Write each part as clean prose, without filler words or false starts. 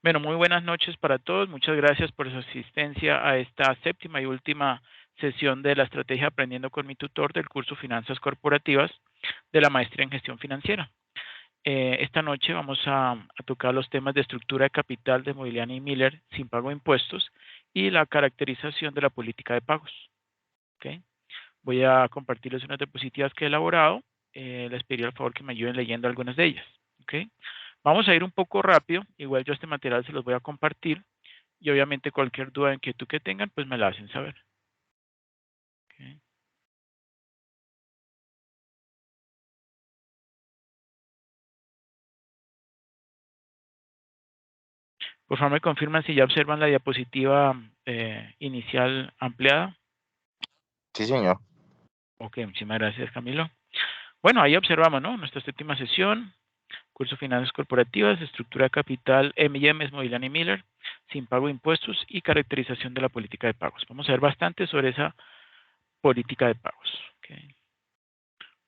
Bueno, muy buenas noches para todos. Muchas gracias por su asistencia a esta séptima y última sesión de la estrategia Aprendiendo con mi tutor del curso Finanzas Corporativas de la maestría en gestión financiera. Esta noche vamos a tocar los temas de estructura de capital de Mobiliani y Miller sin pago de impuestos y la caracterización de la política de pagos. ¿Okay? Voy a compartirles unas diapositivas que he elaborado. Les pediría el favor que me ayuden leyendo algunas de ellas. ¿Okay? Vamos a ir un poco rápido. Igual yo este material se los voy a compartir. Y obviamente cualquier duda o inquietud que tengan, pues me la hacen saber. ¿Okay? Por favor, me confirman si ya observan la diapositiva inicial ampliada. Sí, señor. Ok, muchísimas gracias, Camilo. Bueno, ahí observamos, ¿no? Nuestra séptima sesión, curso Finanzas Corporativas, estructura de capital M&M, Mobiliani Miller, sin pago de impuestos y caracterización de la política de pagos. Vamos a ver bastante sobre esa política de pagos. Okay.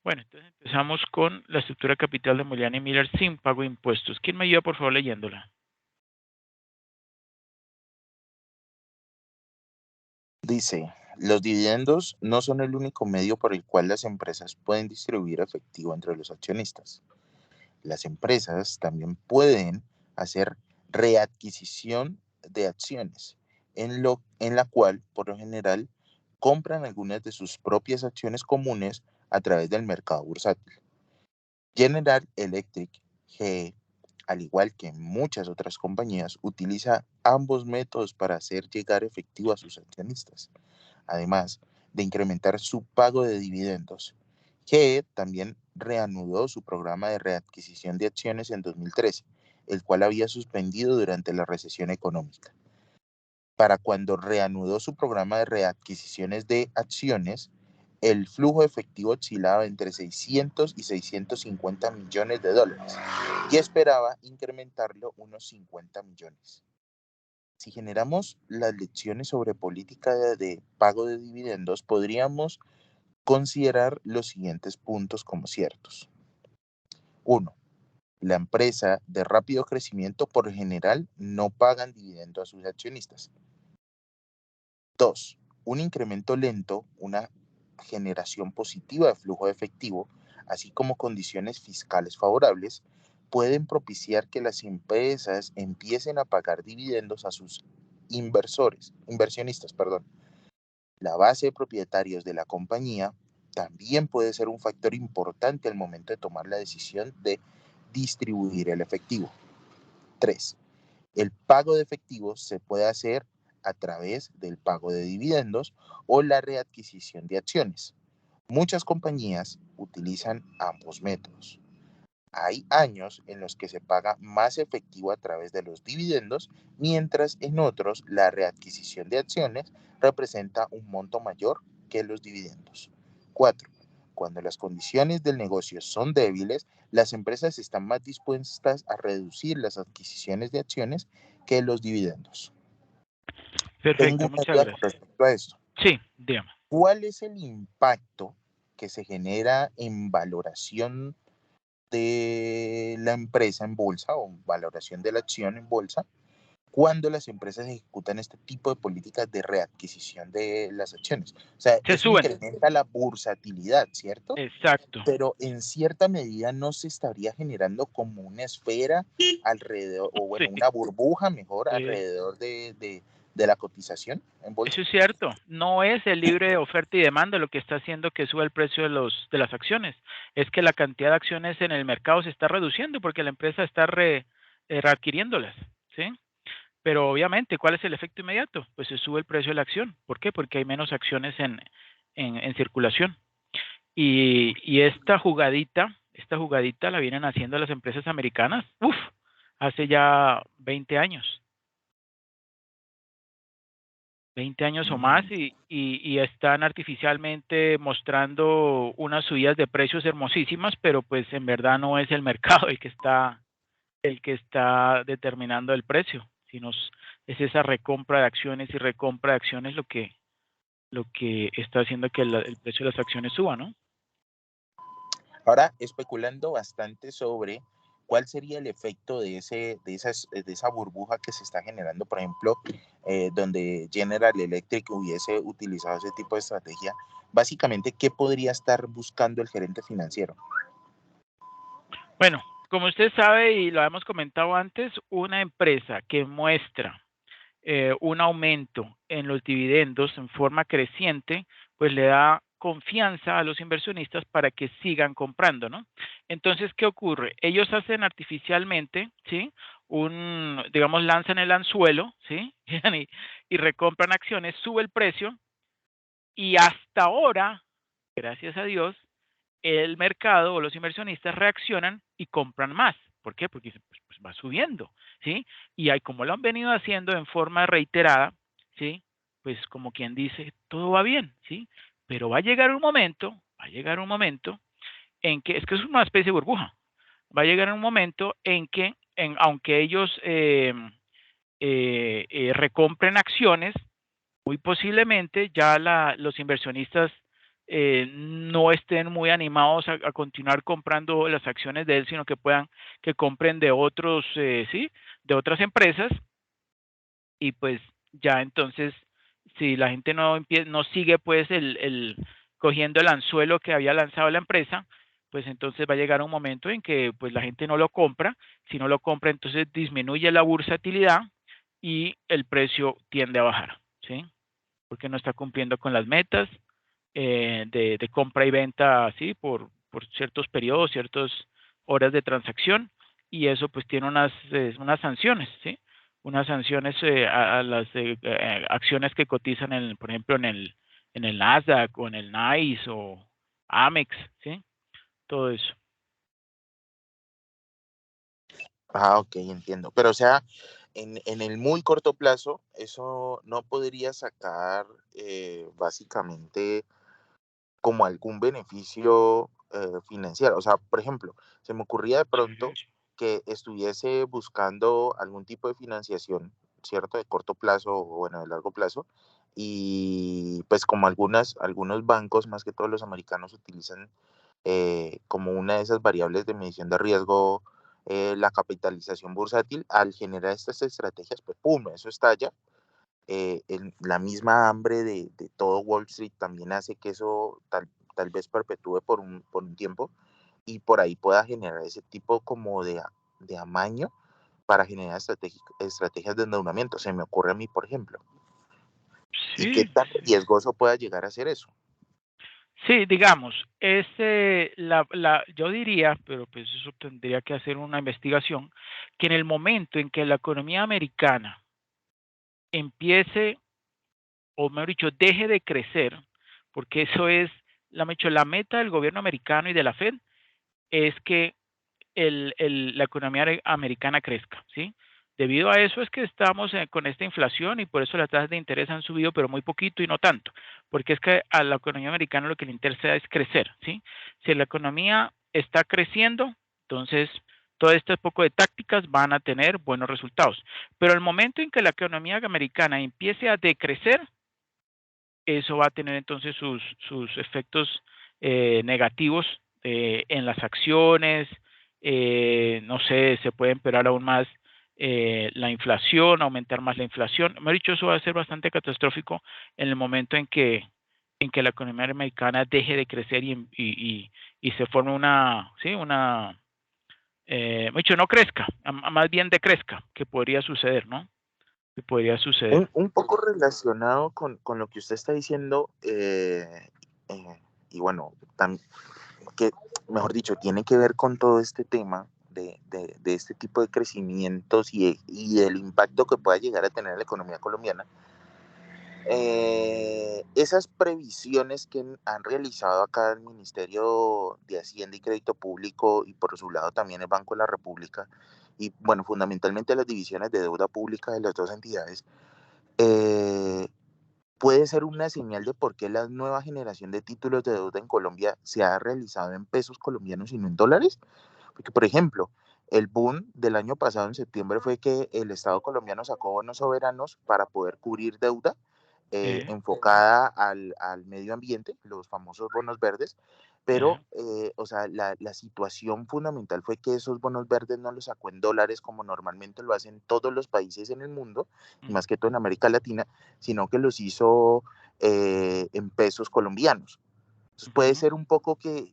Bueno, entonces empezamos con la estructura de capital de Mobiliani Miller sin pago de impuestos. ¿Quién me ayuda, por favor, leyéndola? Dice, los dividendos no son el único medio por el cual las empresas pueden distribuir efectivo entre los accionistas. Las empresas también pueden hacer readquisición de acciones, en la cual, por lo general, compran algunas de sus propias acciones comunes a través del mercado bursátil. General Electric, GE, al igual que muchas otras compañías, utiliza ambos métodos para hacer llegar efectivo a sus accionistas, además de incrementar su pago de dividendos. GE también reanudó su programa de readquisición de acciones en 2013, el cual había suspendido durante la recesión económica. Para cuando reanudó su programa de readquisiciones de acciones, el flujo efectivo oscilaba entre 600 y 650 millones de dólares y esperaba incrementarlo unos 50 millones. Si generamos las lecciones sobre política de pago de dividendos, podríamos considerar los siguientes puntos como ciertos. 1. La empresa de rápido crecimiento por general no pagan dividendo a sus accionistas. 2. Un incremento lento, una generación positiva de flujo de efectivo, así como condiciones fiscales favorables, pueden propiciar que las empresas empiecen a pagar dividendos a sus inversionistas, perdón. La base de propietarios de la compañía también puede ser un factor importante al momento de tomar la decisión de distribuir el efectivo. 3. El pago de efectivo se puede hacer a través del pago de dividendos o la readquisición de acciones. Muchas compañías utilizan ambos métodos. Hay años en los que se paga más efectivo a través de los dividendos, mientras en otros la readquisición de acciones representa un monto mayor que los dividendos. 4. Cuando las condiciones del negocio son débiles, las empresas están más dispuestas a reducir las adquisiciones de acciones que los dividendos. Tengo Perfecto, una muchas duda con gracias. respecto a esto. Sí, dígame. ¿Cuál es el impacto que se genera en valoración de la empresa en bolsa o valoración de la acción en bolsa cuando las empresas ejecutan este tipo de políticas de readquisición de las acciones? O sea, Se eso suben. incrementa la bursatilidad, ¿cierto? Exacto. Pero en cierta medida no se estaría generando como una esfera alrededor, o Sí, bueno, una burbuja mejor sí. alrededor de la cotización en bolsa. Eso es cierto. No es el libre oferta y demanda lo que está haciendo que suba el precio de las acciones. Es que la cantidad de acciones en el mercado se está reduciendo porque la empresa está readquiriéndolas. ¿Sí? Pero obviamente, ¿cuál es el efecto inmediato? Pues se sube el precio de la acción. ¿Por qué? Porque hay menos acciones en circulación. Y esta jugadita la vienen haciendo las empresas americanas, hace ya 20 años. 20 años o más Mm. y están artificialmente mostrando unas subidas de precios hermosísimas, pero pues en verdad no es el mercado el que está determinando el precio, sino es esa recompra de acciones y recompra de acciones lo que está haciendo que el precio de las acciones suba, ¿no? Ahora, especulando bastante sobre ¿cuál sería el efecto de esa burbuja que se está generando, por ejemplo, donde General Electric hubiese utilizado ese tipo de estrategia? Básicamente, ¿qué podría estar buscando el gerente financiero? Bueno, como usted sabe y lo hemos comentado antes, una empresa que muestra un aumento en los dividendos en forma creciente, pues le da confianza a los inversionistas para que sigan comprando, ¿no? Entonces, ¿qué ocurre? Ellos hacen artificialmente, ¿sí? Digamos, lanzan el anzuelo, ¿sí? y recompran acciones, sube el precio y hasta ahora, gracias a Dios, el mercado o los inversionistas reaccionan y compran más. ¿Por qué? Porque pues va subiendo, ¿sí? Y hay, como lo han venido haciendo en forma reiterada, ¿sí? Pues como quien dice, todo va bien, ¿sí? Pero va a llegar un momento en que, es que es una especie de burbuja, va a llegar un momento en que, aunque ellos recompren acciones, muy posiblemente ya los inversionistas no estén muy animados a continuar comprando las acciones de él, sino que compren de otros, sí, de otras empresas y pues ya entonces, si la gente no sigue pues cogiendo el anzuelo que había lanzado la empresa, pues entonces va a llegar un momento en que pues la gente no lo compra, si no lo compra entonces disminuye la bursatilidad y el precio tiende a bajar, ¿sí? Porque no está cumpliendo con las metas de compra y venta así por ciertos periodos, ciertas horas de transacción y eso pues tiene unas sanciones, ¿sí? Unas sanciones a las acciones que cotizan, por ejemplo, en el Nasdaq o en el NYSE o Amex, ¿sí? Todo eso. Ah, ok, entiendo. Pero o sea, en el muy corto plazo, eso no podría sacar básicamente como algún beneficio financiero. O sea, por ejemplo, se me ocurría de pronto Sí. que estuviese buscando algún tipo de financiación, ¿cierto? De corto plazo o bueno, de largo plazo. Y pues como algunos bancos, más que todos los americanos, utilizan como una de esas variables de medición de riesgo, la capitalización bursátil, al generar estas estrategias, pues ¡pum! Eso estalla. La misma hambre de todo Wall Street también hace que eso tal vez perpetúe por un tiempo y por ahí pueda generar ese tipo como de amaño para generar estrategias de endeudamiento. Se me ocurre a mí, por ejemplo. ¿Y qué Sí, tan riesgoso pueda llegar a ser eso? sí, digamos, yo diría, pero pues eso tendría que hacer una investigación, que en el momento en que la economía americana empiece, o mejor dicho, deje de crecer, porque eso es, la meta del gobierno americano y de la Fed es que la economía americana crezca, ¿sí? Debido a eso es que estamos con esta inflación y por eso las tasas de interés han subido, pero muy poquito y no tanto, porque es que a la economía americana lo que le interesa es crecer, ¿sí? Si la economía está creciendo, entonces todo este poco de tácticas van a tener buenos resultados. Pero el momento en que la economía americana empiece a decrecer, eso va a tener entonces sus efectos negativos en las acciones, no sé, se puede empeorar aún más la inflación, aumentar más la inflación. Me he dicho, eso va a ser bastante catastrófico en el momento en que la economía americana deje de crecer y se forme sí, me he dicho, no crezca, más bien decrezca, que podría suceder, ¿no? Que podría suceder. Un poco relacionado con lo que usted está diciendo, y bueno, que, mejor dicho, tiene que ver con todo este tema de este tipo de crecimientos y el impacto que pueda llegar a tener la economía colombiana. Esas previsiones que han realizado acá el Ministerio de Hacienda y Crédito Público y por su lado también el Banco de la República y bueno, fundamentalmente las divisiones de deuda pública de las dos entidades, eh, puede ser una señal de por qué la nueva generación de títulos de deuda en Colombia se ha realizado en pesos colombianos y no en dólares. Porque, por ejemplo, el boom del año pasado en septiembre fue que el Estado colombiano sacó bonos soberanos para poder cubrir deuda Sí, enfocada al medio ambiente, los famosos bonos verdes, pero, Ajá. o sea, la situación fundamental fue que esos bonos verdes no los sacó en dólares como normalmente lo hacen todos los países en el mundo, y Mm, más que todo en América Latina, sino que los hizo en pesos colombianos. Entonces puede ujú. ser un poco que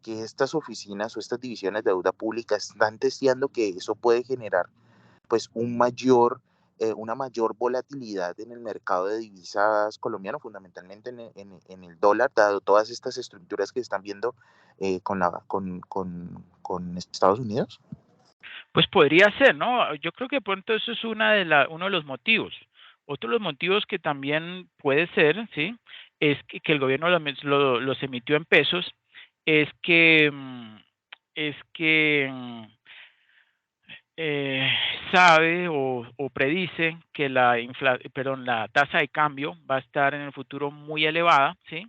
estas oficinas o estas divisiones de deuda pública están testeando que eso puede generar pues una mayor volatilidad en el mercado de divisas colombiano, fundamentalmente en el dólar, dado todas estas estructuras que están viendo con Estados Unidos. Pues podría ser, ¿no? Yo creo que de pronto eso es uno de los motivos. Otro de los motivos que también puede ser, ¿sí? Es que el gobierno los emitió en pesos, es que, es que eh, sabe o predice que la tasa de cambio va a estar en el futuro muy elevada, ¿sí?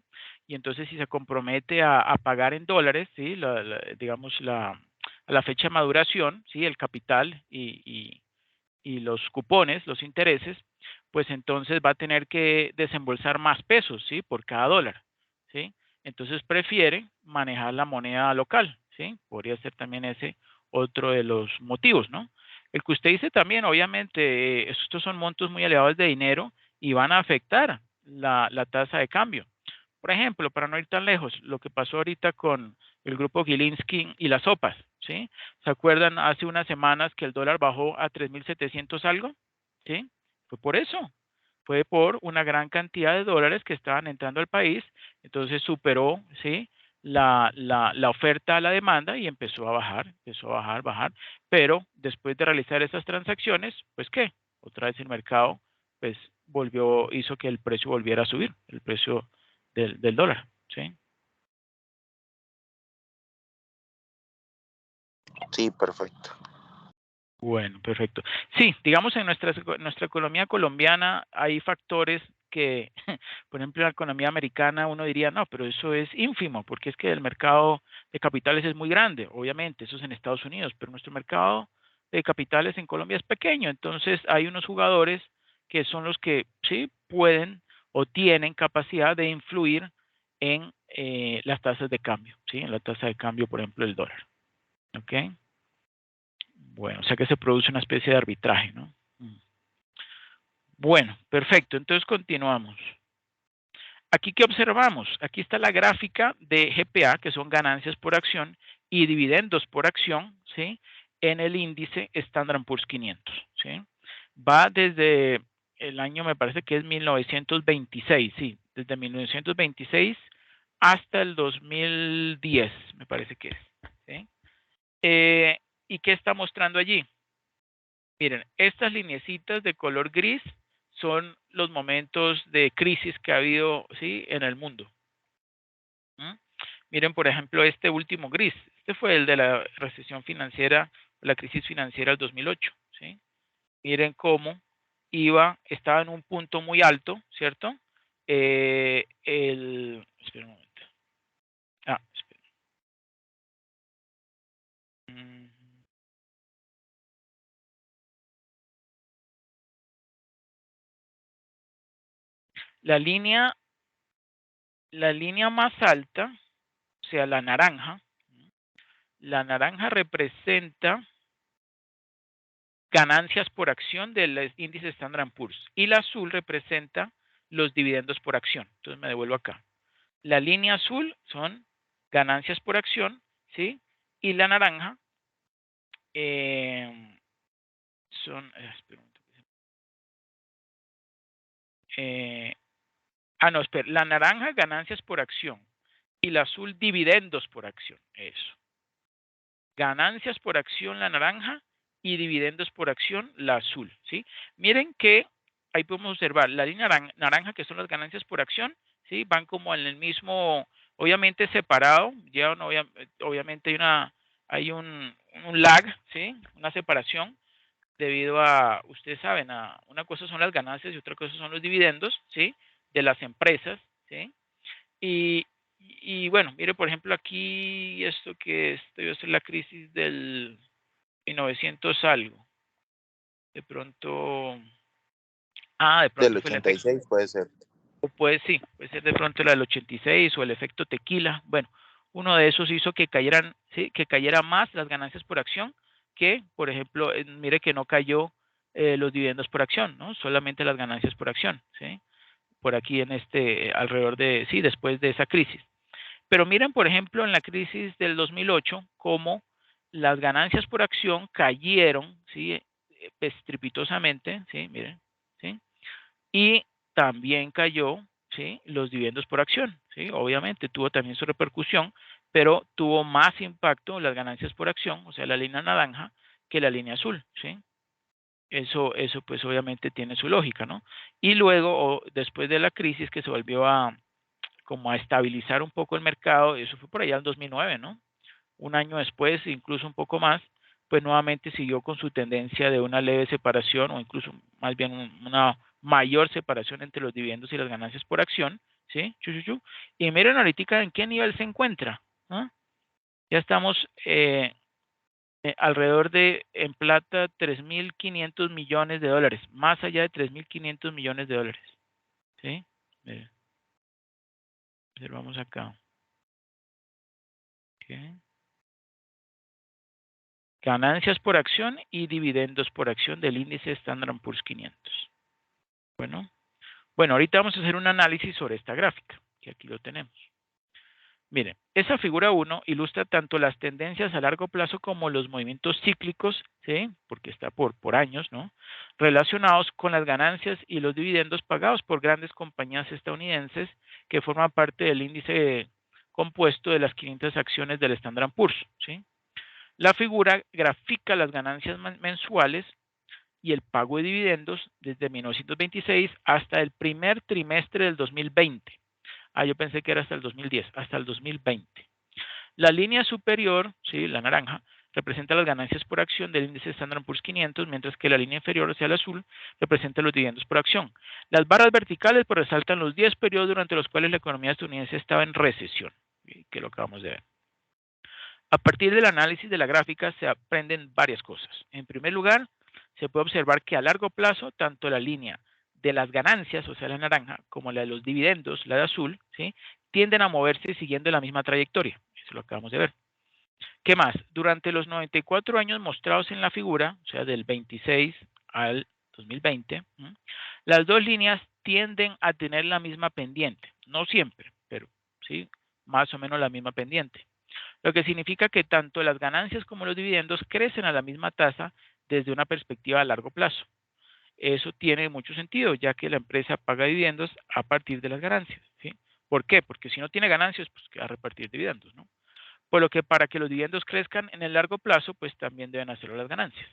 Y entonces si se compromete a pagar en dólares, ¿sí? Digamos a la fecha de maduración, ¿sí? El capital y los cupones, los intereses, pues entonces va a tener que desembolsar más pesos, ¿sí? Por cada dólar, ¿sí? Entonces prefiere manejar la moneda local, ¿sí? Podría ser también ese otro de los motivos, ¿no? El que usted dice también, obviamente, estos son montos muy elevados de dinero y van a afectar la tasa de cambio. Por ejemplo, para no ir tan lejos, lo que pasó ahorita con el grupo Gilinski y las sopas, ¿sí? ¿Se acuerdan hace unas semanas que el dólar bajó a 3.700 algo? ¿Sí? Fue por eso. Fue por una gran cantidad de dólares que estaban entrando al país, entonces superó, ¿sí? La oferta a la demanda y empezó a bajar, bajar, pero después de realizar esas transacciones, pues ¿qué? Otra vez el mercado, pues hizo que el precio volviera a subir, el precio del dólar, ¿sí? Sí, perfecto. Bueno, perfecto. Sí, digamos en nuestra economía colombiana hay factores que, por ejemplo, en la economía americana uno diría, no, pero eso es ínfimo, porque es que el mercado de capitales es muy grande, obviamente, eso es en Estados Unidos, pero nuestro mercado de capitales en Colombia es pequeño, entonces hay unos jugadores que son los que sí pueden o tienen capacidad de influir en las tasas de cambio, ¿sí? En la tasa de cambio, por ejemplo, el dólar, ¿ok? Bueno, o sea que se produce una especie de arbitraje, ¿no? Bueno, perfecto. Entonces continuamos. Aquí, ¿qué observamos? Aquí está la gráfica de GPA, que son ganancias por acción, y dividendos por acción, ¿sí? En el índice Standard Poor's 500, ¿sí? Va desde el año, me parece que es 1926, sí, desde 1926 hasta el 2010, me parece que es, ¿sí? ¿Y qué está mostrando allí? Miren, estas lineecitas de color gris son los momentos de crisis que ha habido, ¿sí? En el mundo. ¿Mm? Miren, por ejemplo, este último gris. Este fue el de la recesión financiera, la crisis financiera del 2008, ¿sí? Miren cómo estaba en un punto muy alto, ¿cierto? Espera un momento. Espera. Mm, La línea, la línea más alta, o sea, la naranja representa ganancias por acción del índice Standard Poor's y la azul representa los dividendos por acción. Entonces me devuelvo acá. La línea azul son ganancias por acción, ¿sí? Y la naranja eh, son, espera un momento. Eh, no, espera, la naranja ganancias por acción y la azul dividendos por acción. Eso. Ganancias por acción la naranja y dividendos por acción la azul, ¿sí? Miren que ahí podemos observar la línea naranja, que son las ganancias por acción, ¿sí? Van como en el mismo, obviamente separado, ya no, obviamente hay un lag, ¿sí? Una separación debido a, ustedes saben, una cosa son las ganancias y otra cosa son los dividendos, ¿sí? De las empresas, ¿sí? Y, y bueno, mire, por ejemplo, aquí esto que debe ser la crisis del 1900 algo. De pronto, de Del pronto fue el efecto, 86 puede ser. o puede ser de pronto la del 86 o el efecto tequila. Bueno, uno de esos hizo que cayeran, ¿sí? Que cayera más las ganancias por acción que, por ejemplo, mire que no cayó los dividendos por acción, ¿no? Solamente las ganancias por acción, ¿sí? Por aquí en alrededor de, sí, después de esa crisis. Pero miren, por ejemplo, en la crisis del 2008, cómo las ganancias por acción cayeron, ¿sí? Estrepitosamente, ¿sí? Miren, ¿sí? Y también cayó, ¿sí? Los dividendos por acción, ¿sí? Obviamente tuvo también su repercusión, pero tuvo más impacto las ganancias por acción, o sea, la línea naranja, que la línea azul, ¿sí? Eso pues obviamente tiene su lógica, ¿no? Y luego, después de la crisis que se volvió como a estabilizar un poco el mercado, eso fue por allá en 2009, ¿no? Un año después, incluso un poco más, pues nuevamente siguió con su tendencia de una leve separación o incluso más bien una mayor separación entre los dividendos y las ganancias por acción, ¿sí? Y miren ahorita en qué nivel se encuentra, ¿no? Ya estamos alrededor de, en plata, 3.500 millones de dólares, más allá de 3.500 millones de dólares, ¿sí? Observamos acá. Okay. Ganancias por acción y dividendos por acción del índice Standard & Poor's 500. Bueno, ahorita vamos a hacer un análisis sobre esta gráfica, que aquí lo tenemos. Miren, esa figura 1 ilustra tanto las tendencias a largo plazo como los movimientos cíclicos, ¿sí? Porque está por años, ¿no? Relacionados con las ganancias y los dividendos pagados por grandes compañías estadounidenses que forman parte del índice compuesto de las 500 acciones del Standard & Poor's, ¿sí? La figura grafica las ganancias mensuales y el pago de dividendos desde 1926 hasta el primer trimestre del 2020. Yo pensé que era hasta el 2010, hasta el 2020. La línea superior, ¿sí? La naranja, representa las ganancias por acción del índice Standard & Poor's 500, mientras que la línea inferior, o sea, el azul, representa los dividendos por acción. Las barras verticales pues, resaltan los 10 periodos durante los cuales la economía estadounidense estaba en recesión, que lo acabamos de ver. A partir del análisis de la gráfica se aprenden varias cosas. En primer lugar, se puede observar que a largo plazo, tanto la línea de las ganancias, o sea, la naranja, como la de los dividendos, la de azul, ¿sí? Tienden a moverse siguiendo la misma trayectoria. Eso lo acabamos de ver. ¿Qué más? Durante los 94 años mostrados en la figura, o sea, del 26 al 2020, las dos líneas tienden a tener la misma pendiente. No siempre, pero sí, más o menos la misma pendiente, lo que significa que tanto las ganancias como los dividendos crecen a la misma tasa desde una perspectiva a largo plazo. Eso tiene mucho sentido, ya que la empresa paga dividendos a partir de las ganancias, ¿sí? ¿Por qué? Porque si no tiene ganancias, pues que va a repartir dividendos, ¿no? Por lo que para que los dividendos crezcan en el largo plazo, pues también deben hacerlo las ganancias.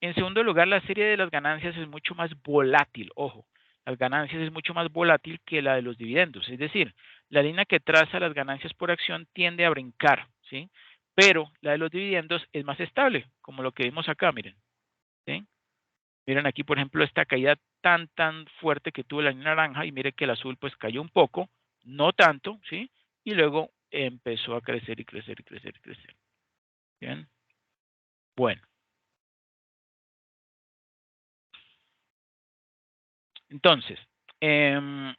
En segundo lugar, la serie de las ganancias es mucho más volátil. Ojo, las ganancias es mucho más volátil que la de los dividendos. Es decir, la línea que traza las ganancias por acción tiende a brincar, ¿sí? Pero la de los dividendos es más estable, como lo que vimos acá, miren, ¿sí? Miren aquí, por ejemplo, esta caída tan fuerte que tuvo la línea naranja y miren que el azul pues cayó un poco, no tanto, ¿sí? Y luego empezó a crecer y crecer y crecer y crecer. Bien. Bueno, entonces, en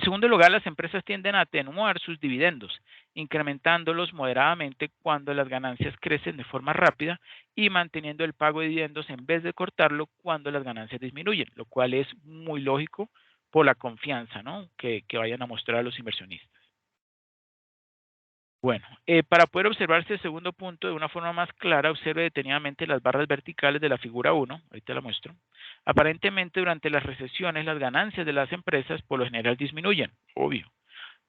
segundo lugar, las empresas tienden a atenuar sus dividendos, incrementándolos moderadamente cuando las ganancias crecen de forma rápida y manteniendo el pago de dividendos en vez de cortarlo cuando las ganancias disminuyen, lo cual es muy lógico por la confianza, ¿no? que vayan a mostrar a los inversionistas. Bueno, para poder observar este segundo punto de una forma más clara, observe detenidamente las barras verticales de la figura 1, ahorita la muestro. Aparentemente, durante las recesiones, las ganancias de las empresas por lo general disminuyen, obvio,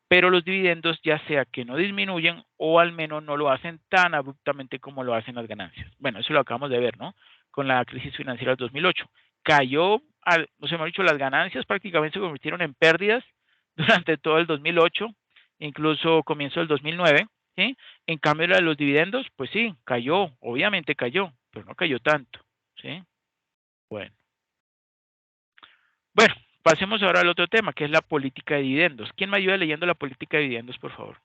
pero los dividendos ya sea que no disminuyen o al menos no lo hacen tan abruptamente como lo hacen las ganancias. Bueno, eso lo acabamos de ver, ¿no? Con la crisis financiera del 2008. Cayó, o sea, hemos dicho, las ganancias prácticamente se convirtieron en pérdidas durante todo el 2008, incluso comienzo del 2009, ¿sí? En cambio, la de los dividendos, pues sí, cayó, obviamente cayó, pero no cayó tanto, ¿sí? Bueno. Bueno, pasemos ahora al otro tema, que es la política de dividendos. ¿Quién me ayuda leyendo la política de dividendos, por favor?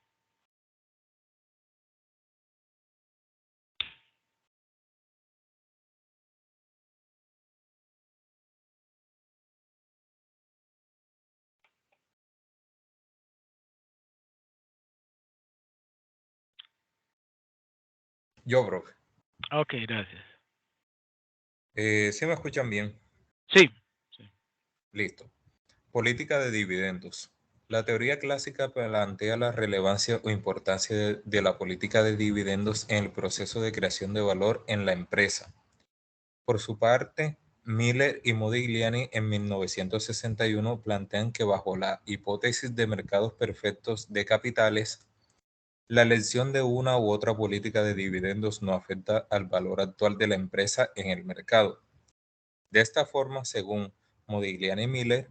Yo, bro. Ok, gracias. ¿Sí me escuchan bien? Sí. Sí. Listo. Política de dividendos. La teoría clásica plantea la relevancia o importancia de la política de dividendos en el proceso de creación de valor en la empresa. Por su parte, Miller y Modigliani en 1961 plantean que bajo la hipótesis de mercados perfectos de capitales, la elección de una u otra política de dividendos no afecta al valor actual de la empresa en el mercado. De esta forma, según Modigliani y Miller,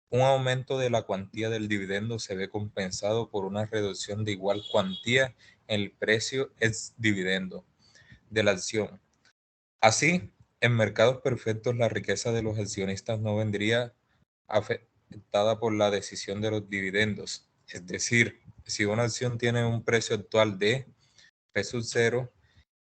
un aumento de la cuantía del dividendo se ve compensado por una reducción de igual cuantía en el precio ex dividendo de la acción. Así, en mercados perfectos, la riqueza de los accionistas no vendría afectada por la decisión de los dividendos. Es decir, si una acción tiene un precio actual de peso cero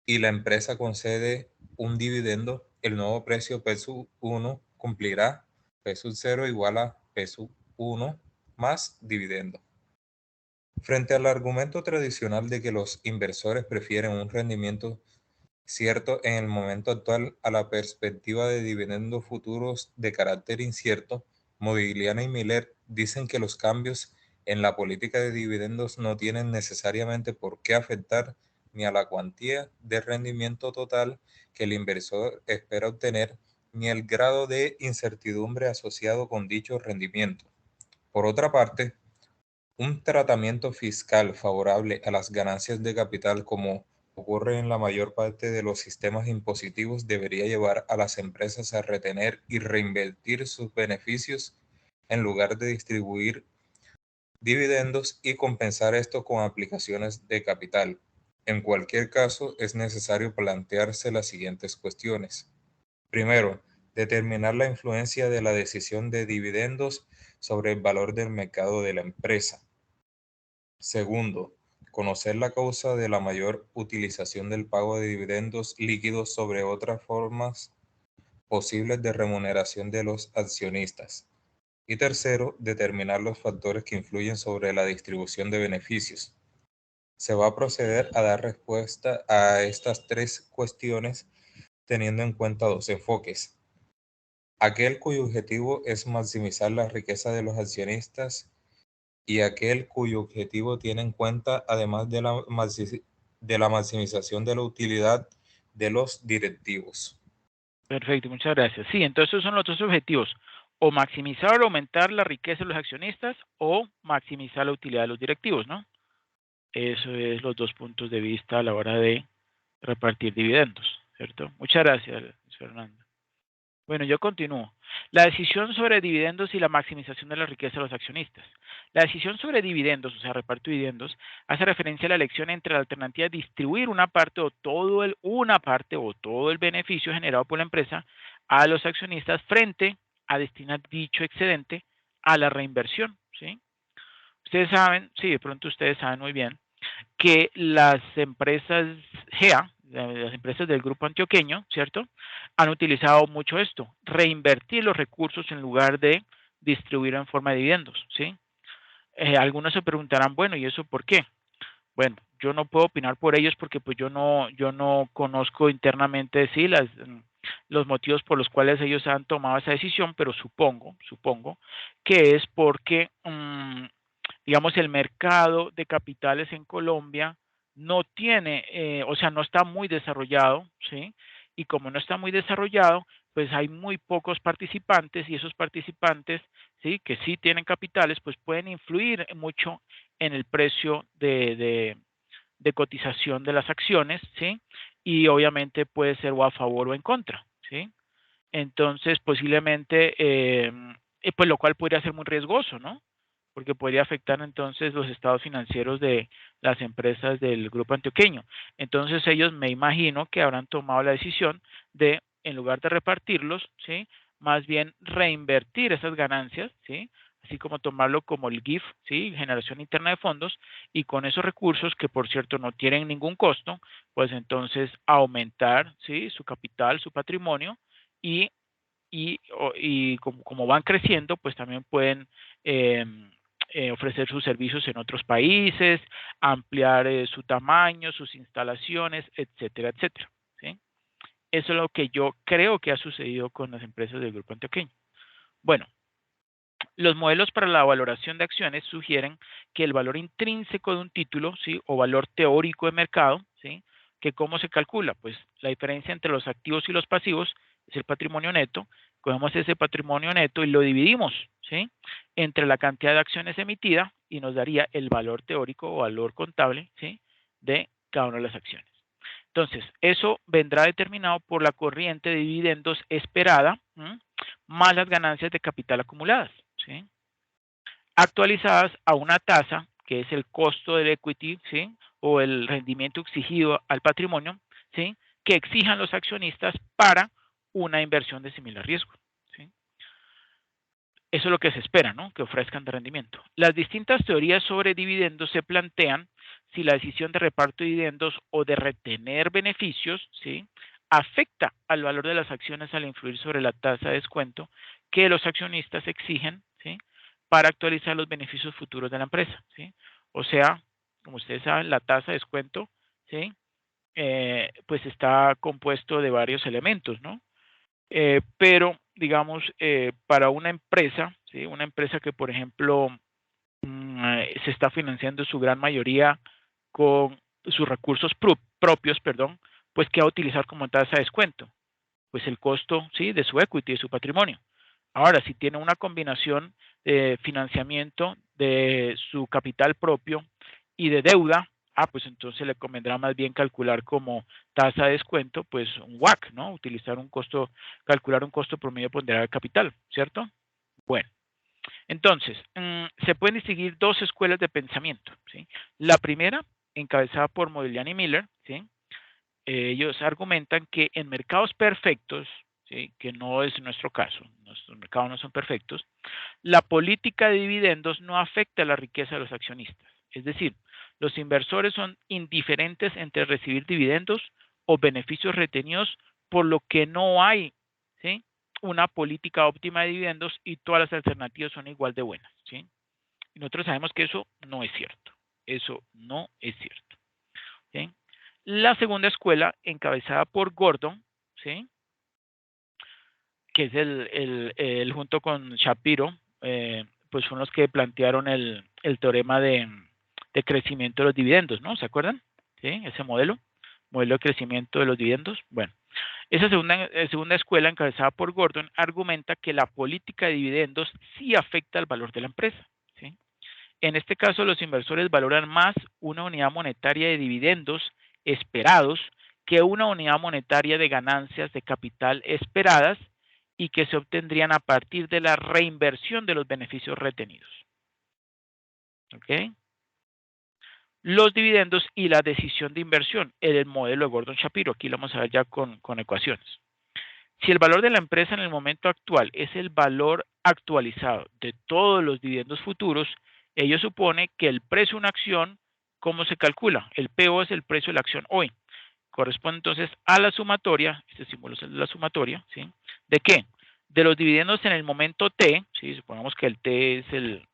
y la empresa concede un dividendo, el nuevo precio peso 1 cumplirá peso cero igual a peso 1 más dividendo. Frente al argumento tradicional de que los inversores prefieren un rendimiento cierto en el momento actual a la perspectiva de dividendos futuros de carácter incierto, Modigliani y Miller dicen que los cambios en la política de dividendos no tienen necesariamente por qué afectar ni a la cuantía de rendimiento total que el inversor espera obtener, ni el grado de incertidumbre asociado con dicho rendimiento. Por otra parte, un tratamiento fiscal favorable a las ganancias de capital, como ocurre en la mayor parte de los sistemas impositivos, debería llevar a las empresas a retener y reinvertir sus beneficios en lugar de distribuir dividendos y compensar esto con aplicaciones de capital. En cualquier caso, es necesario plantearse las siguientes cuestiones. Primero, determinar la influencia de la decisión de dividendos sobre el valor del mercado de la empresa. Segundo, conocer la causa de la mayor utilización del pago de dividendos líquidos sobre otras formas posibles de remuneración de los accionistas. Y tercero, determinar los factores que influyen sobre la distribución de beneficios. Se va a proceder a dar respuesta a estas tres cuestiones teniendo en cuenta dos enfoques. Aquel cuyo objetivo es maximizar la riqueza de los accionistas y aquel cuyo objetivo tiene en cuenta, además de de la maximización de la utilidad de los directivos. Perfecto, muchas gracias. Sí, entonces esos son los dos objetivos. O maximizar o aumentar la riqueza de los accionistas o maximizar la utilidad de los directivos, ¿no? Eso es los dos puntos de vista a la hora de repartir dividendos, ¿cierto? Muchas gracias, Luis Fernando. Bueno, yo continúo. La decisión sobre dividendos y la maximización de la riqueza de los accionistas. La decisión sobre dividendos, o sea, reparto de dividendos, hace referencia a la elección entre la alternativa de distribuir una parte o todo el beneficio generado por la empresa a los accionistas frente a destinar dicho excedente a la reinversión, ¿sí? Ustedes saben, sí, de pronto ustedes saben muy bien que las empresas GEA, las empresas del grupo antioqueño, ¿cierto? Han utilizado mucho esto, reinvertir los recursos en lugar de distribuir en forma de dividendos, ¿sí? Algunos se preguntarán, bueno, ¿y eso por qué? Bueno, yo no puedo opinar por ellos porque pues yo no conozco internamente sí los motivos por los cuales ellos han tomado esa decisión, pero supongo que es porque digamos, el mercado de capitales en Colombia no tiene, o sea, no está muy desarrollado, ¿sí? Y como no está muy desarrollado, pues hay muy pocos participantes y esos participantes, ¿sí? Que sí tienen capitales, pues pueden influir mucho en el precio de cotización de las acciones, ¿sí? Y obviamente puede ser o a favor o en contra, ¿sí? Entonces, posiblemente, pues lo cual podría ser muy riesgoso, ¿no? Porque podría afectar entonces los estados financieros de las empresas del grupo antioqueño. Entonces ellos me imagino que habrán tomado la decisión de, en lugar de repartirlos, ¿sí? Más bien reinvertir esas ganancias, ¿sí? Así como tomarlo como el GIF, ¿sí? Generación interna de fondos, y con esos recursos, que por cierto no tienen ningún costo, pues entonces aumentar, ¿sí? Su capital, su patrimonio, y, y como van creciendo, pues también pueden eh, ofrecer sus servicios en otros países, ampliar su tamaño, sus instalaciones, etcétera, etcétera, ¿sí? Eso es lo que yo creo que ha sucedido con las empresas del Grupo Antioqueño. Bueno, los modelos para la valoración de acciones sugieren que el valor intrínseco de un título, ¿sí? O valor teórico de mercado, ¿sí? Que cómo se calcula, pues la diferencia entre los activos y los pasivos es el patrimonio neto. Cogemos ese patrimonio neto y lo dividimos, ¿sí? Entre la cantidad de acciones emitida y nos daría el valor teórico o valor contable, ¿sí? De cada una de las acciones. Entonces, eso vendrá determinado por la corriente de dividendos esperada, más las ganancias de capital acumuladas, ¿sí? Actualizadas a una tasa, que es el costo del equity, ¿sí? O el rendimiento exigido al patrimonio, ¿sí? Que exijan los accionistas para una inversión de similar riesgo, ¿sí? Eso es lo que se espera, ¿no? Que ofrezcan de rendimiento. Las distintas teorías sobre dividendos se plantean si la decisión de reparto de dividendos o de retener beneficios, ¿sí? Afecta al valor de las acciones al influir sobre la tasa de descuento que los accionistas exigen, ¿sí? Para actualizar los beneficios futuros de la empresa, ¿sí? O sea, como ustedes saben, la tasa de descuento, ¿sí? Pues está compuesto de varios elementos, ¿no? Pero, digamos, para una empresa, ¿sí? Una empresa que, por ejemplo, se está financiando su gran mayoría con sus recursos propios, perdón, pues ¿qué va a utilizar como tasa de descuento? Pues el costo, ¿sí? De su equity, de su patrimonio. Ahora, si tiene una combinación de financiamiento de su capital propio y de deuda, pues entonces le convendrá más bien calcular como tasa de descuento, pues un WACC, ¿no? Utilizar un costo, calcular un costo promedio ponderado de capital, ¿cierto? Bueno, entonces, se pueden distinguir dos escuelas de pensamiento, ¿sí? La primera, encabezada por Modigliani y Miller, ¿sí? Ellos argumentan que en mercados perfectos, ¿sí? Que no es nuestro caso, nuestros mercados no son perfectos, la política de dividendos no afecta la riqueza de los accionistas. Es decir, los inversores son indiferentes entre recibir dividendos o beneficios retenidos, por lo que no hay, ¿sí? Una política óptima de dividendos y todas las alternativas son igual de buenas, ¿sí? Y nosotros sabemos que eso no es cierto. Eso no es cierto, ¿sí? La segunda escuela, encabezada por Gordon, ¿sí? Que es el junto con Shapiro, pues son los que plantearon el teorema de crecimiento de los dividendos, ¿no? ¿Se acuerdan? ¿Sí? Ese modelo de crecimiento de los dividendos. Bueno, esa segunda escuela, encabezada por Gordon, argumenta que la política de dividendos sí afecta al valor de la empresa, ¿sí? En este caso, los inversores valoran más una unidad monetaria de dividendos esperados que una unidad monetaria de ganancias de capital esperadas y que se obtendrían a partir de la reinversión de los beneficios retenidos. ¿Ok? Los dividendos y la decisión de inversión en el modelo de Gordon Shapiro. Aquí lo vamos a ver ya con ecuaciones. Si el valor de la empresa en el momento actual es el valor actualizado de todos los dividendos futuros, ello supone que el precio de una acción, ¿cómo se calcula? El PO es el precio de la acción hoy. Corresponde entonces a la sumatoria, este símbolo es la sumatoria, ¿sí? ¿De qué? De los dividendos en el momento T, ¿sí? Supongamos que el T es el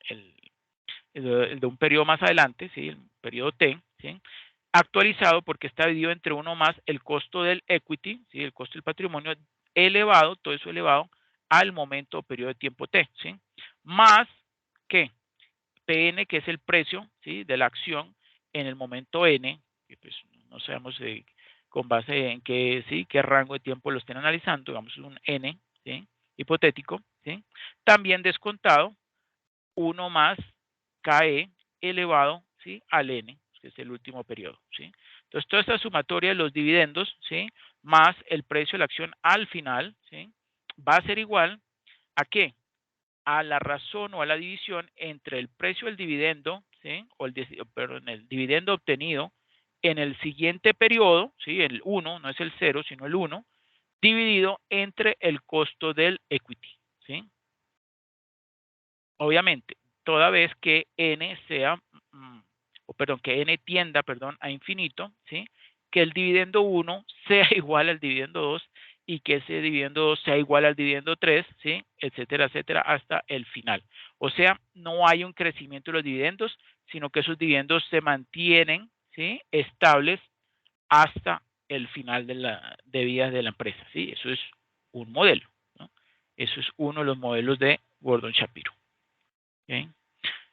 de un periodo más adelante, ¿sí? El periodo T, ¿sí? Actualizado porque está dividido entre uno más el costo del equity, ¿sí? El costo del patrimonio elevado, todo eso elevado al momento o periodo de tiempo T, ¿sí? Más que PN, que es el precio, ¿sí? De la acción en el momento N, que pues no sabemos con base en qué, ¿sí? Qué rango de tiempo lo estén analizando, digamos un N, ¿sí? Hipotético, ¿sí? También descontado 1 más KE elevado, ¿sí? Al N, que es el último periodo, ¿sí? Entonces, toda esta sumatoria de los dividendos, ¿sí? Más el precio de la acción al final, ¿sí? Va a ser igual a qué? A la razón o a la división entre el precio del dividendo, ¿sí? Perdón, el dividendo obtenido en el siguiente periodo, ¿sí? El 1, no es el 0, sino el 1, dividido entre el costo del equity, ¿sí? Obviamente, toda vez que n sea, que n tienda, perdón, a infinito, ¿sí? Que el dividendo 1 sea igual al dividendo 2 y que ese dividendo sea igual al dividendo 3, ¿sí? Etcétera, etcétera, hasta el final. O sea, no hay un crecimiento de los dividendos, sino que esos dividendos se mantienen, ¿sí? Estables hasta el final de vida de la empresa, ¿sí? Eso es un modelo, ¿no? Eso es uno de los modelos de Gordon Shapiro. ¿Okay?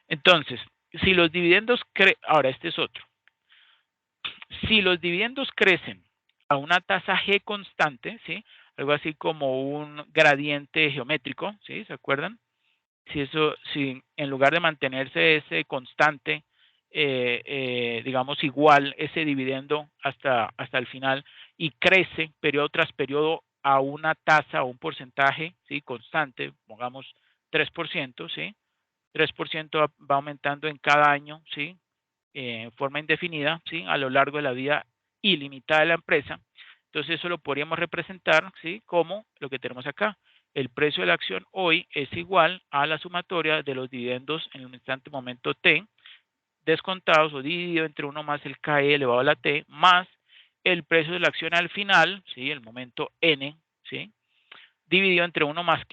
Entonces, si los dividendos ahora este es otro. Si los dividendos crecen a una tasa G constante, ¿sí? Algo así como un gradiente geométrico, ¿sí? ¿Se acuerdan? Si en lugar de mantenerse ese constante, digamos igual ese dividendo hasta el final y crece periodo tras periodo a una tasa o un porcentaje, ¿sí? Constante, pongamos 3%, ¿sí? 3% va aumentando en cada año, ¿sí? En forma indefinida, ¿sí? A lo largo de la vida ilimitada de la empresa. Entonces eso lo podríamos representar, ¿sí? Como lo que tenemos acá. El precio de la acción hoy es igual a la sumatoria de los dividendos en el instante momento T, descontados o dividido entre 1 más el KE elevado a la T, más el precio de la acción al final, ¿sí? El momento N, ¿sí? Dividido entre 1 más,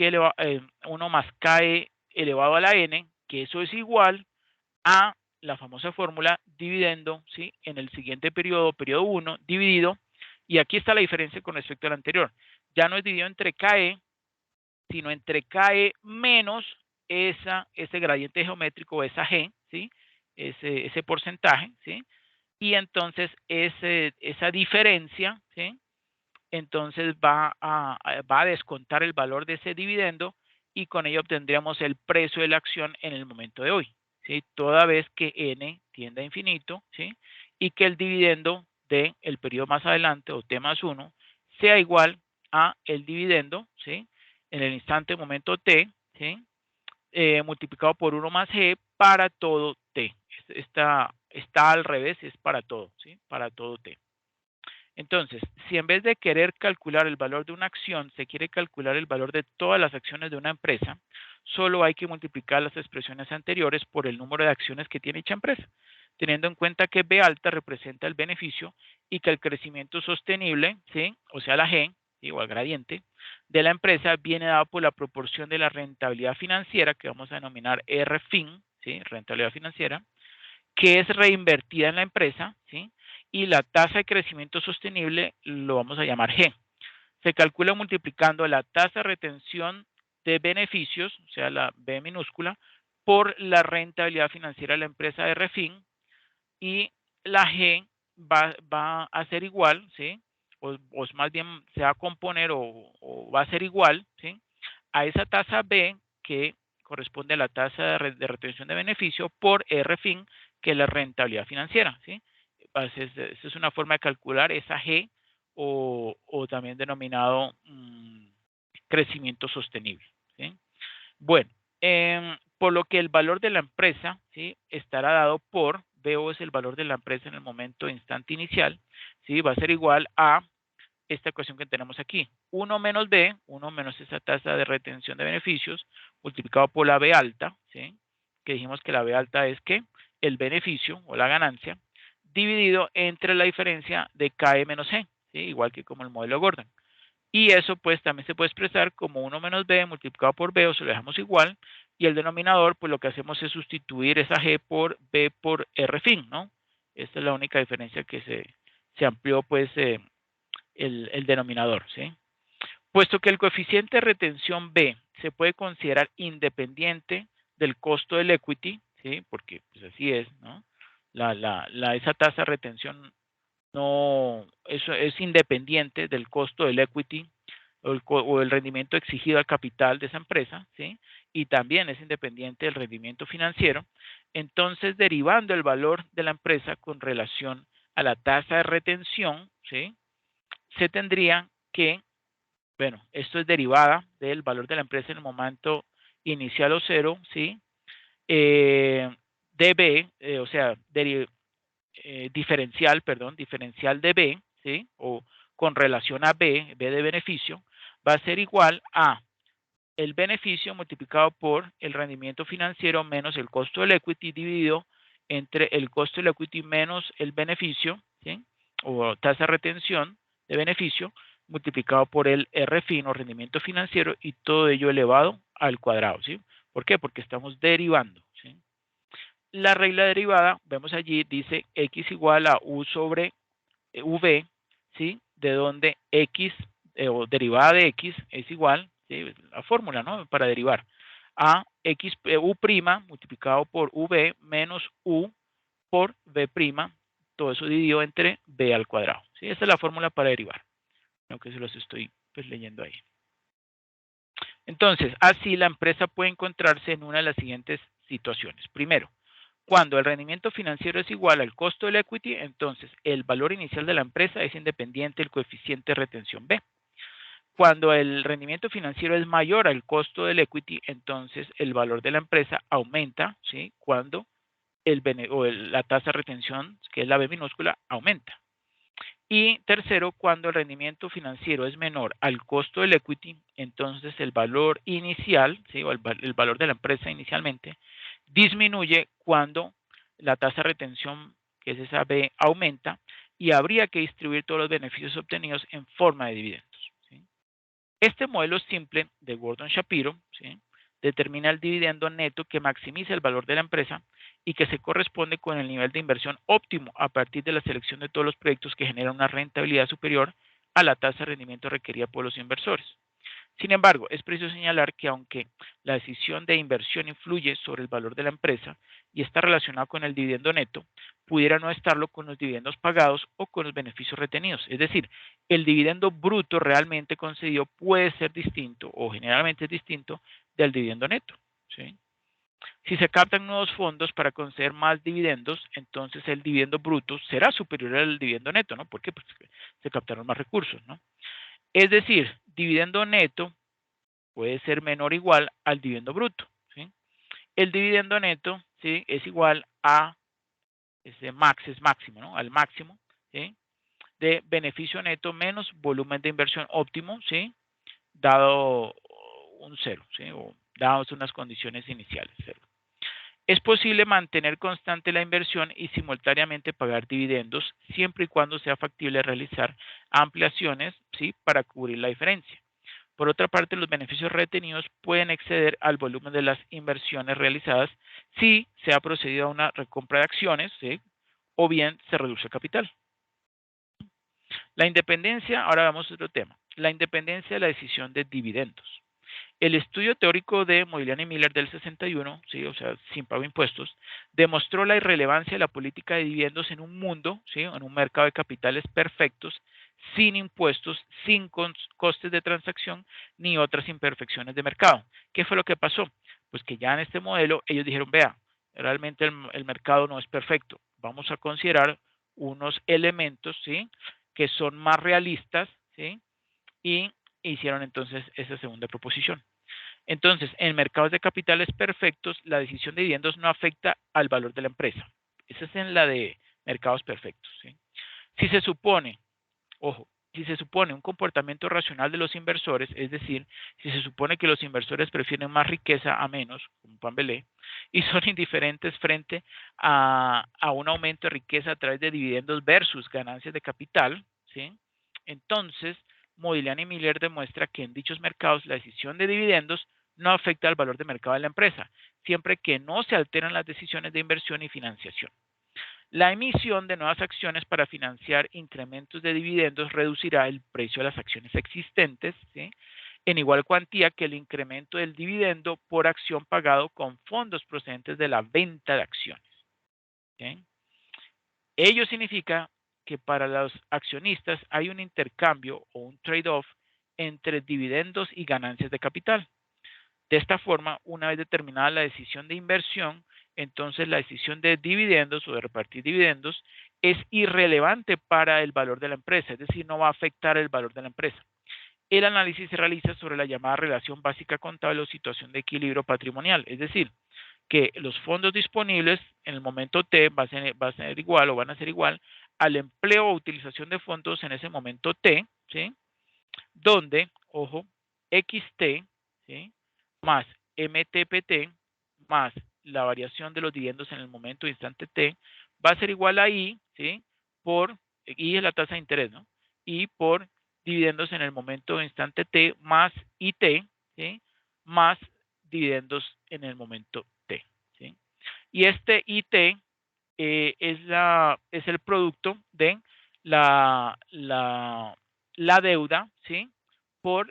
1 más KE elevado a la N, que eso es igual a la famosa fórmula dividendo, ¿sí? En el siguiente periodo, periodo 1, dividido, y aquí está la diferencia con respecto al anterior. Ya no es dividido entre KE, sino entre KE menos ese gradiente geométrico, esa G, ¿sí? Ese porcentaje, ¿sí? Y entonces esa diferencia, ¿sí? Entonces va a descontar el valor de ese dividendo y con ello obtendríamos el precio de la acción en el momento de hoy, ¿sí? Toda vez que n tiende a infinito, ¿sí? Y que el dividendo del periodo más adelante, o t más 1, sea igual a el dividendo, ¿sí? En el instante momento t, ¿sí? Multiplicado por 1 más g para todo t. Está al revés, es para todo, ¿sí? Para todo t. Entonces, si en vez de querer calcular el valor de una acción, se quiere calcular el valor de todas las acciones de una empresa, solo hay que multiplicar las expresiones anteriores por el número de acciones que tiene dicha empresa, teniendo en cuenta que B alta representa el beneficio y que el crecimiento sostenible, ¿sí? O sea, la G, ¿sí? O el gradiente, de la empresa viene dado por la proporción de la rentabilidad financiera, que vamos a denominar RFIN, ¿sí? Rentabilidad financiera, que es reinvertida en la empresa, ¿sí? Y la tasa de crecimiento sostenible lo vamos a llamar G. Se calcula multiplicando la tasa de retención de beneficios, o sea, la B minúscula, por la rentabilidad financiera de la empresa de RFIN, y la G va a ser igual, ¿sí? O más bien se va a componer o va a ser igual, ¿sí? A esa tasa B que corresponde a la tasa de retención de beneficio por RFIN, que es la rentabilidad financiera, ¿sí? Esa es una forma de calcular esa G o también denominado crecimiento sostenible, ¿sí? Bueno, por lo que el valor de la empresa, ¿sí? Estará dado por, BO es el valor de la empresa en el momento instante inicial, ¿sí? Va a ser igual a esta ecuación que tenemos aquí. 1 menos B, 1 menos esa tasa de retención de beneficios, multiplicado por la B alta, ¿sí? Que dijimos que la B alta es que el beneficio o la ganancia, dividido entre la diferencia de KE menos G, ¿sí? Igual que como el modelo Gordon. Y eso pues también se puede expresar como 1 menos B multiplicado por B, o se lo dejamos igual, y el denominador pues lo que hacemos es sustituir esa G por B por R fin, ¿no? Esta es la única diferencia que se amplió pues el denominador, ¿sí? Puesto que el coeficiente de retención B se puede considerar independiente del costo del equity, ¿sí? Porque pues así es, ¿no? Esa tasa de retención no, eso es independiente del costo del equity o el rendimiento exigido al capital de esa empresa, ¿sí? Y también es independiente del rendimiento financiero. Entonces, derivando el valor de la empresa con relación a la tasa de retención, ¿sí? Se tendría que, bueno, esto es derivada del valor de la empresa en el momento inicial o cero, ¿sí? DB, o sea, diferencial, perdón, diferencial de B, ¿sí? O con relación a B, B de beneficio, va a ser igual a el beneficio multiplicado por el rendimiento financiero menos el costo del equity dividido entre el costo del equity menos el beneficio, ¿sí? O tasa de retención de beneficio multiplicado por el RFIN o rendimiento financiero y todo ello elevado al cuadrado, ¿sí? ¿Por qué? Porque estamos derivando, ¿sí? La regla derivada, vemos allí, dice X igual a U sobre V, ¿sí? De donde X o derivada de X es igual, ¿sí? La fórmula, ¿no? Para derivar a X, U' multiplicado por V menos U por V', todo eso dividido entre B al cuadrado, ¿sí? Esa es la fórmula para derivar, aunque se los estoy pues, leyendo ahí. Entonces, así la empresa puede encontrarse en una de las siguientes situaciones. Primero, cuando el rendimiento financiero es igual al costo del equity, entonces el valor inicial de la empresa es independiente del coeficiente de retención B. Cuando el rendimiento financiero es mayor al costo del equity, entonces el valor de la empresa aumenta, ¿sí? Cuando la tasa de retención, que es la B minúscula, aumenta. Y tercero, cuando el rendimiento financiero es menor al costo del equity, entonces el valor inicial, ¿sí? O el valor de la empresa inicialmente, disminuye cuando la tasa de retención, que es esa B, aumenta y habría que distribuir todos los beneficios obtenidos en forma de dividendos, ¿sí? Este modelo simple de Gordon-Shapiro, ¿sí? Determina el dividendo neto que maximiza el valor de la empresa y que se corresponde con el nivel de inversión óptimo a partir de la selección de todos los proyectos que generan una rentabilidad superior a la tasa de rendimiento requerida por los inversores. Sin embargo, es preciso señalar que aunque la decisión de inversión influye sobre el valor de la empresa y está relacionado con el dividendo neto, pudiera no estarlo con los dividendos pagados o con los beneficios retenidos. Es decir, el dividendo bruto realmente concedido puede ser distinto o generalmente es distinto del dividendo neto, ¿sí? Si se captan nuevos fondos para conceder más dividendos, entonces el dividendo bruto será superior al dividendo neto, ¿no? ¿Por qué? Porque se captaron más recursos, ¿no? Es decir, dividendo neto puede ser menor o igual al dividendo bruto, ¿sí? El dividendo neto, ¿sí? Es igual a ese es máximo, ¿no? Al máximo, ¿sí? De beneficio neto menos volumen de inversión óptimo, ¿sí? Dado un cero, ¿sí? O dadas unas condiciones iniciales, cero. Es posible mantener constante la inversión y simultáneamente pagar dividendos siempre y cuando sea factible realizar ampliaciones, ¿sí? Para cubrir la diferencia. Por otra parte, los beneficios retenidos pueden exceder al volumen de las inversiones realizadas si se ha procedido a una recompra de acciones, ¿sí? O bien se reduce el capital. La independencia, ahora vamos a otro tema, la independencia de la decisión de dividendos. El estudio teórico de Modigliani y Miller del 61, ¿sí? O sea, sin pago de impuestos, demostró la irrelevancia de la política de dividendos en un mundo, ¿sí? En un mercado de capitales perfectos, sin impuestos, sin costes de transacción ni otras imperfecciones de mercado. ¿Qué fue lo que pasó? Pues que ya en este modelo ellos dijeron, vea, realmente el mercado no es perfecto. Vamos a considerar unos elementos, ¿sí? Que son más realistas, ¿sí? Y hicieron entonces esa segunda proposición. Entonces, en mercados de capitales perfectos, la decisión de dividendos no afecta al valor de la empresa. Esa es en la de mercados perfectos, ¿sí? Si se supone, ojo, si se supone un comportamiento racional de los inversores, es decir, si se supone que los inversores prefieren más riqueza a menos, como Pambelé, y son indiferentes frente a un aumento de riqueza a través de dividendos versus ganancias de capital, ¿sí? Entonces, Modigliani y Miller demuestra que en dichos mercados la decisión de dividendos no afecta al valor de mercado de la empresa, siempre que no se alteran las decisiones de inversión y financiación. La emisión de nuevas acciones para financiar incrementos de dividendos reducirá el precio de las acciones existentes, ¿sí? En igual cuantía que el incremento del dividendo por acción pagado con fondos procedentes de la venta de acciones, ¿sí? Ello significa que para los accionistas hay un intercambio o un trade-off entre dividendos y ganancias de capital. De esta forma, una vez determinada la decisión de inversión, entonces la decisión de dividendos o de repartir dividendos es irrelevante para el valor de la empresa, es decir, no va a afectar el valor de la empresa. El análisis se realiza sobre la llamada relación básica contable o situación de equilibrio patrimonial, es decir, que los fondos disponibles en el momento T va a ser igual o van a ser igual al empleo o utilización de fondos en ese momento T, ¿sí? Donde, ojo, XT, ¿sí? Más MTPT más la variación de los dividendos en el momento instante T va a ser igual a I, ¿sí? Por, I es la tasa de interés, ¿no? Y por dividendos en el momento o instante T más IT, ¿sí? Más dividendos en el momento T, ¿sí? Y este IT es el producto de la, la, la deuda, ¿sí? O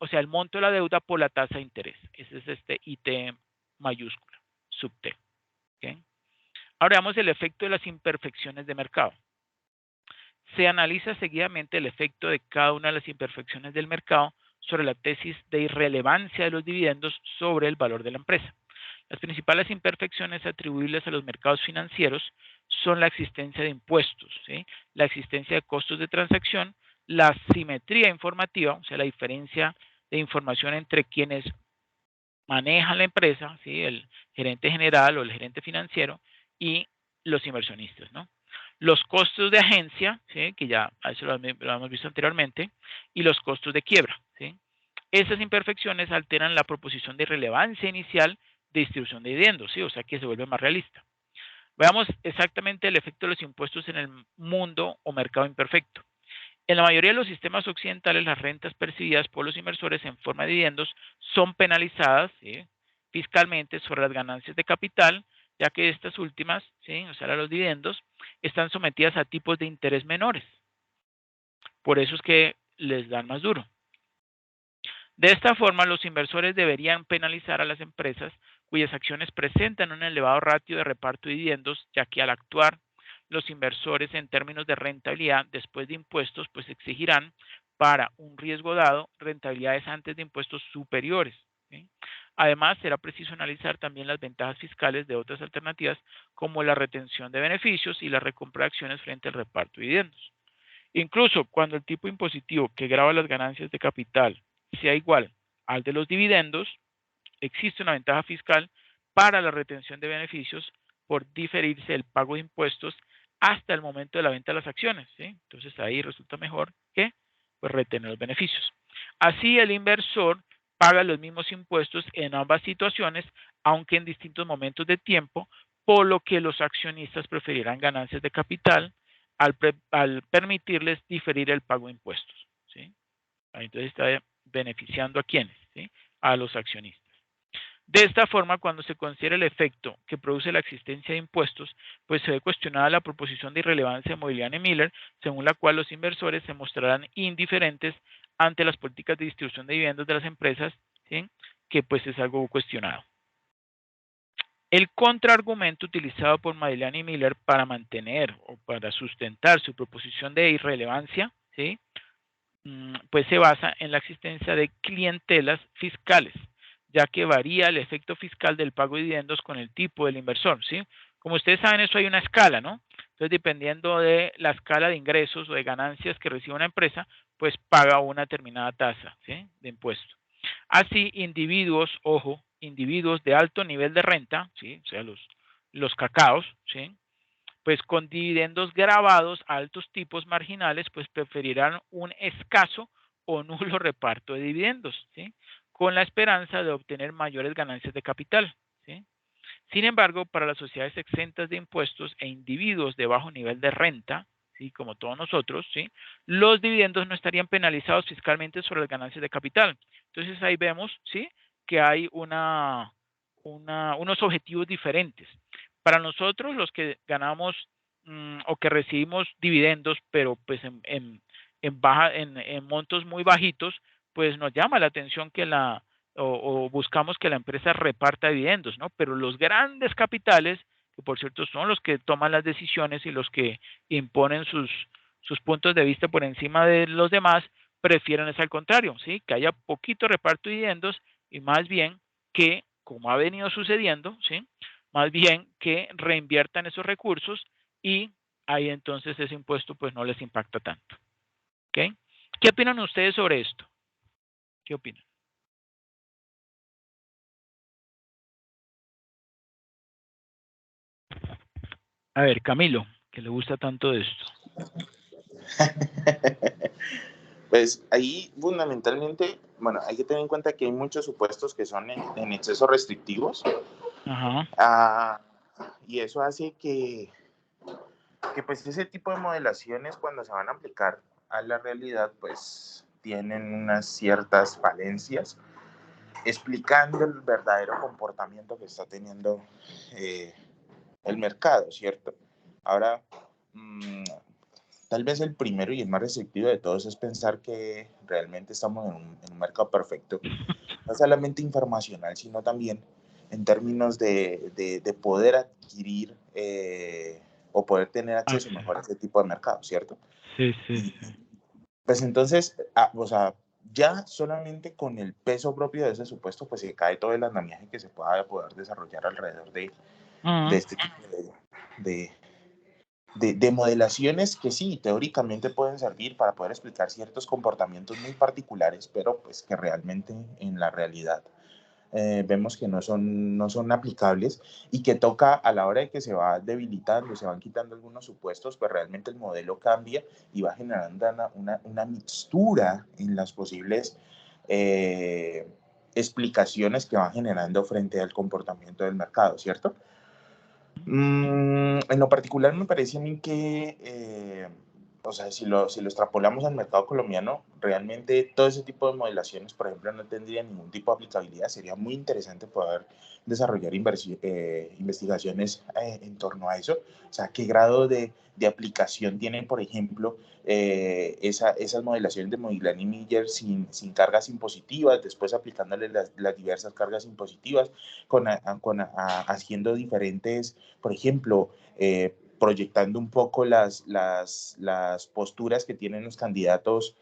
sea, el monto de la deuda por la tasa de interés. Ese es este IT mayúscula, sub T. ¿Okay? Ahora veamos el efecto de las imperfecciones de mercado. Se analiza seguidamente el efecto de cada una de las imperfecciones del mercado sobre la tesis de irrelevancia de los dividendos sobre el valor de la empresa. Las principales imperfecciones atribuibles a los mercados financieros son la existencia de impuestos, ¿sí? La existencia de costos de transacción, la simetría informativa, o sea, la diferencia de información entre quienes manejan la empresa, ¿sí? El gerente general o el gerente financiero y los inversionistas, ¿no? Los costos de agencia, ¿sí? Que ya eso lo hemos visto anteriormente, y los costos de quiebra, ¿sí? Esas imperfecciones alteran la proposición de relevancia inicial de distribución de dividendos, ¿sí? O sea que se vuelve más realista. Veamos exactamente el efecto de los impuestos en el mundo o mercado imperfecto. En la mayoría de los sistemas occidentales, las rentas percibidas por los inversores en forma de dividendos son penalizadas, ¿sí? Fiscalmente sobre las ganancias de capital, ya que estas últimas, ¿sí? O sea, los dividendos, están sometidas a tipos de interés menores. Por eso es que les dan más duro. De esta forma, los inversores deberían penalizar a las empresas cuyas acciones presentan un elevado ratio de reparto de dividendos, ya que al actuar los inversores en términos de rentabilidad después de impuestos, pues exigirán para un riesgo dado rentabilidades antes de impuestos superiores, ¿sí? Además, será preciso analizar también las ventajas fiscales de otras alternativas como la retención de beneficios y la recompra de acciones frente al reparto de dividendos. Incluso cuando el tipo impositivo que grava las ganancias de capital sea igual al de los dividendos, existe una ventaja fiscal para la retención de beneficios por diferirse el pago de impuestos hasta el momento de la venta de las acciones, ¿sí? Entonces ahí resulta mejor que pues, retener los beneficios. Así el inversor paga los mismos impuestos en ambas situaciones, aunque en distintos momentos de tiempo, por lo que los accionistas preferirán ganancias de capital al permitirles diferir el pago de impuestos, ¿sí? Entonces está beneficiando a quienes, ¿sí? A los accionistas. De esta forma, cuando se considera el efecto que produce la existencia de impuestos, pues se ve cuestionada la proposición de irrelevancia de Modigliani y Miller, según la cual los inversores se mostrarán indiferentes ante las políticas de distribución de dividendos de las empresas, ¿sí? Que pues es algo cuestionado. El contraargumento utilizado por Modigliani y Miller para mantener o para sustentar su proposición de irrelevancia, ¿sí? Pues se basa en la existencia de clientelas fiscales, ya que varía el efecto fiscal del pago de dividendos con el tipo del inversor, ¿sí? Como ustedes saben, eso hay una escala, ¿no? Entonces, dependiendo de la escala de ingresos o de ganancias que recibe una empresa, pues paga una determinada tasa, ¿sí? De impuesto. Así, individuos, ojo, individuos de alto nivel de renta, ¿sí? O sea, los cacaos, ¿sí? Pues con dividendos grabados a altos tipos marginales, pues preferirán un escaso o nulo reparto de dividendos, ¿sí? Con la esperanza de obtener mayores ganancias de capital, ¿sí? Sin embargo, para las sociedades exentas de impuestos e individuos de bajo nivel de renta, ¿sí? Como todos nosotros, ¿sí? Los dividendos no estarían penalizados fiscalmente sobre las ganancias de capital. Entonces ahí vemos, ¿sí? Que hay unos objetivos diferentes. Para nosotros, los que ganamos o que recibimos dividendos, pero pues en montos muy bajitos, pues nos llama la atención que o buscamos que la empresa reparta dividendos, ¿no? Pero los grandes capitales, que por cierto son los que toman las decisiones y los que imponen sus puntos de vista por encima de los demás, prefieren es al contrario, ¿sí? Que haya poquito reparto de dividendos y más bien que, como ha venido sucediendo, ¿sí? Más bien que reinviertan esos recursos y ahí entonces ese impuesto pues no les impacta tanto. ¿Ok? ¿Qué opinan ustedes sobre esto? ¿Qué opinan? A ver, Camilo, que le gusta tanto de esto. Pues ahí fundamentalmente, bueno, hay que tener en cuenta que hay muchos supuestos que son en exceso restrictivos. Ajá. Y eso hace que pues ese tipo de modelaciones cuando se van a aplicar a la realidad, pues tienen unas ciertas falencias, explicando el verdadero comportamiento que está teniendo el mercado, ¿cierto? Ahora, tal vez el primero y el más receptivo de todos es pensar que realmente estamos en un mercado perfecto, no solamente informacional, sino también en términos de poder adquirir o poder tener acceso mejor a ese tipo de mercado, ¿cierto? Sí, sí, Y sí. pues entonces, o sea, ya solamente con el peso propio de ese supuesto, pues se cae todo el andamiaje que se pueda poder desarrollar alrededor de este tipo de modelaciones que sí, teóricamente pueden servir para poder explicar ciertos comportamientos muy particulares, pero pues que realmente en la realidad vemos que no son aplicables y que toca a la hora de que se va debilitando, se van quitando algunos supuestos, pues realmente el modelo cambia y va generando una mixtura en las posibles explicaciones que van generando frente al comportamiento del mercado, ¿cierto? En lo particular me parece a mí que, o sea, si lo extrapolamos al mercado colombiano, realmente todo ese tipo de modelaciones, por ejemplo, no tendría ningún tipo de aplicabilidad. Sería muy interesante poder desarrollar investigaciones en torno a eso. O sea, qué grado de aplicación tienen, por ejemplo, esas modelaciones de Modigliani y Miller sin cargas impositivas, después aplicándole las diversas cargas impositivas, haciendo diferentes, por ejemplo, proyectando un poco las posturas que tienen los candidatos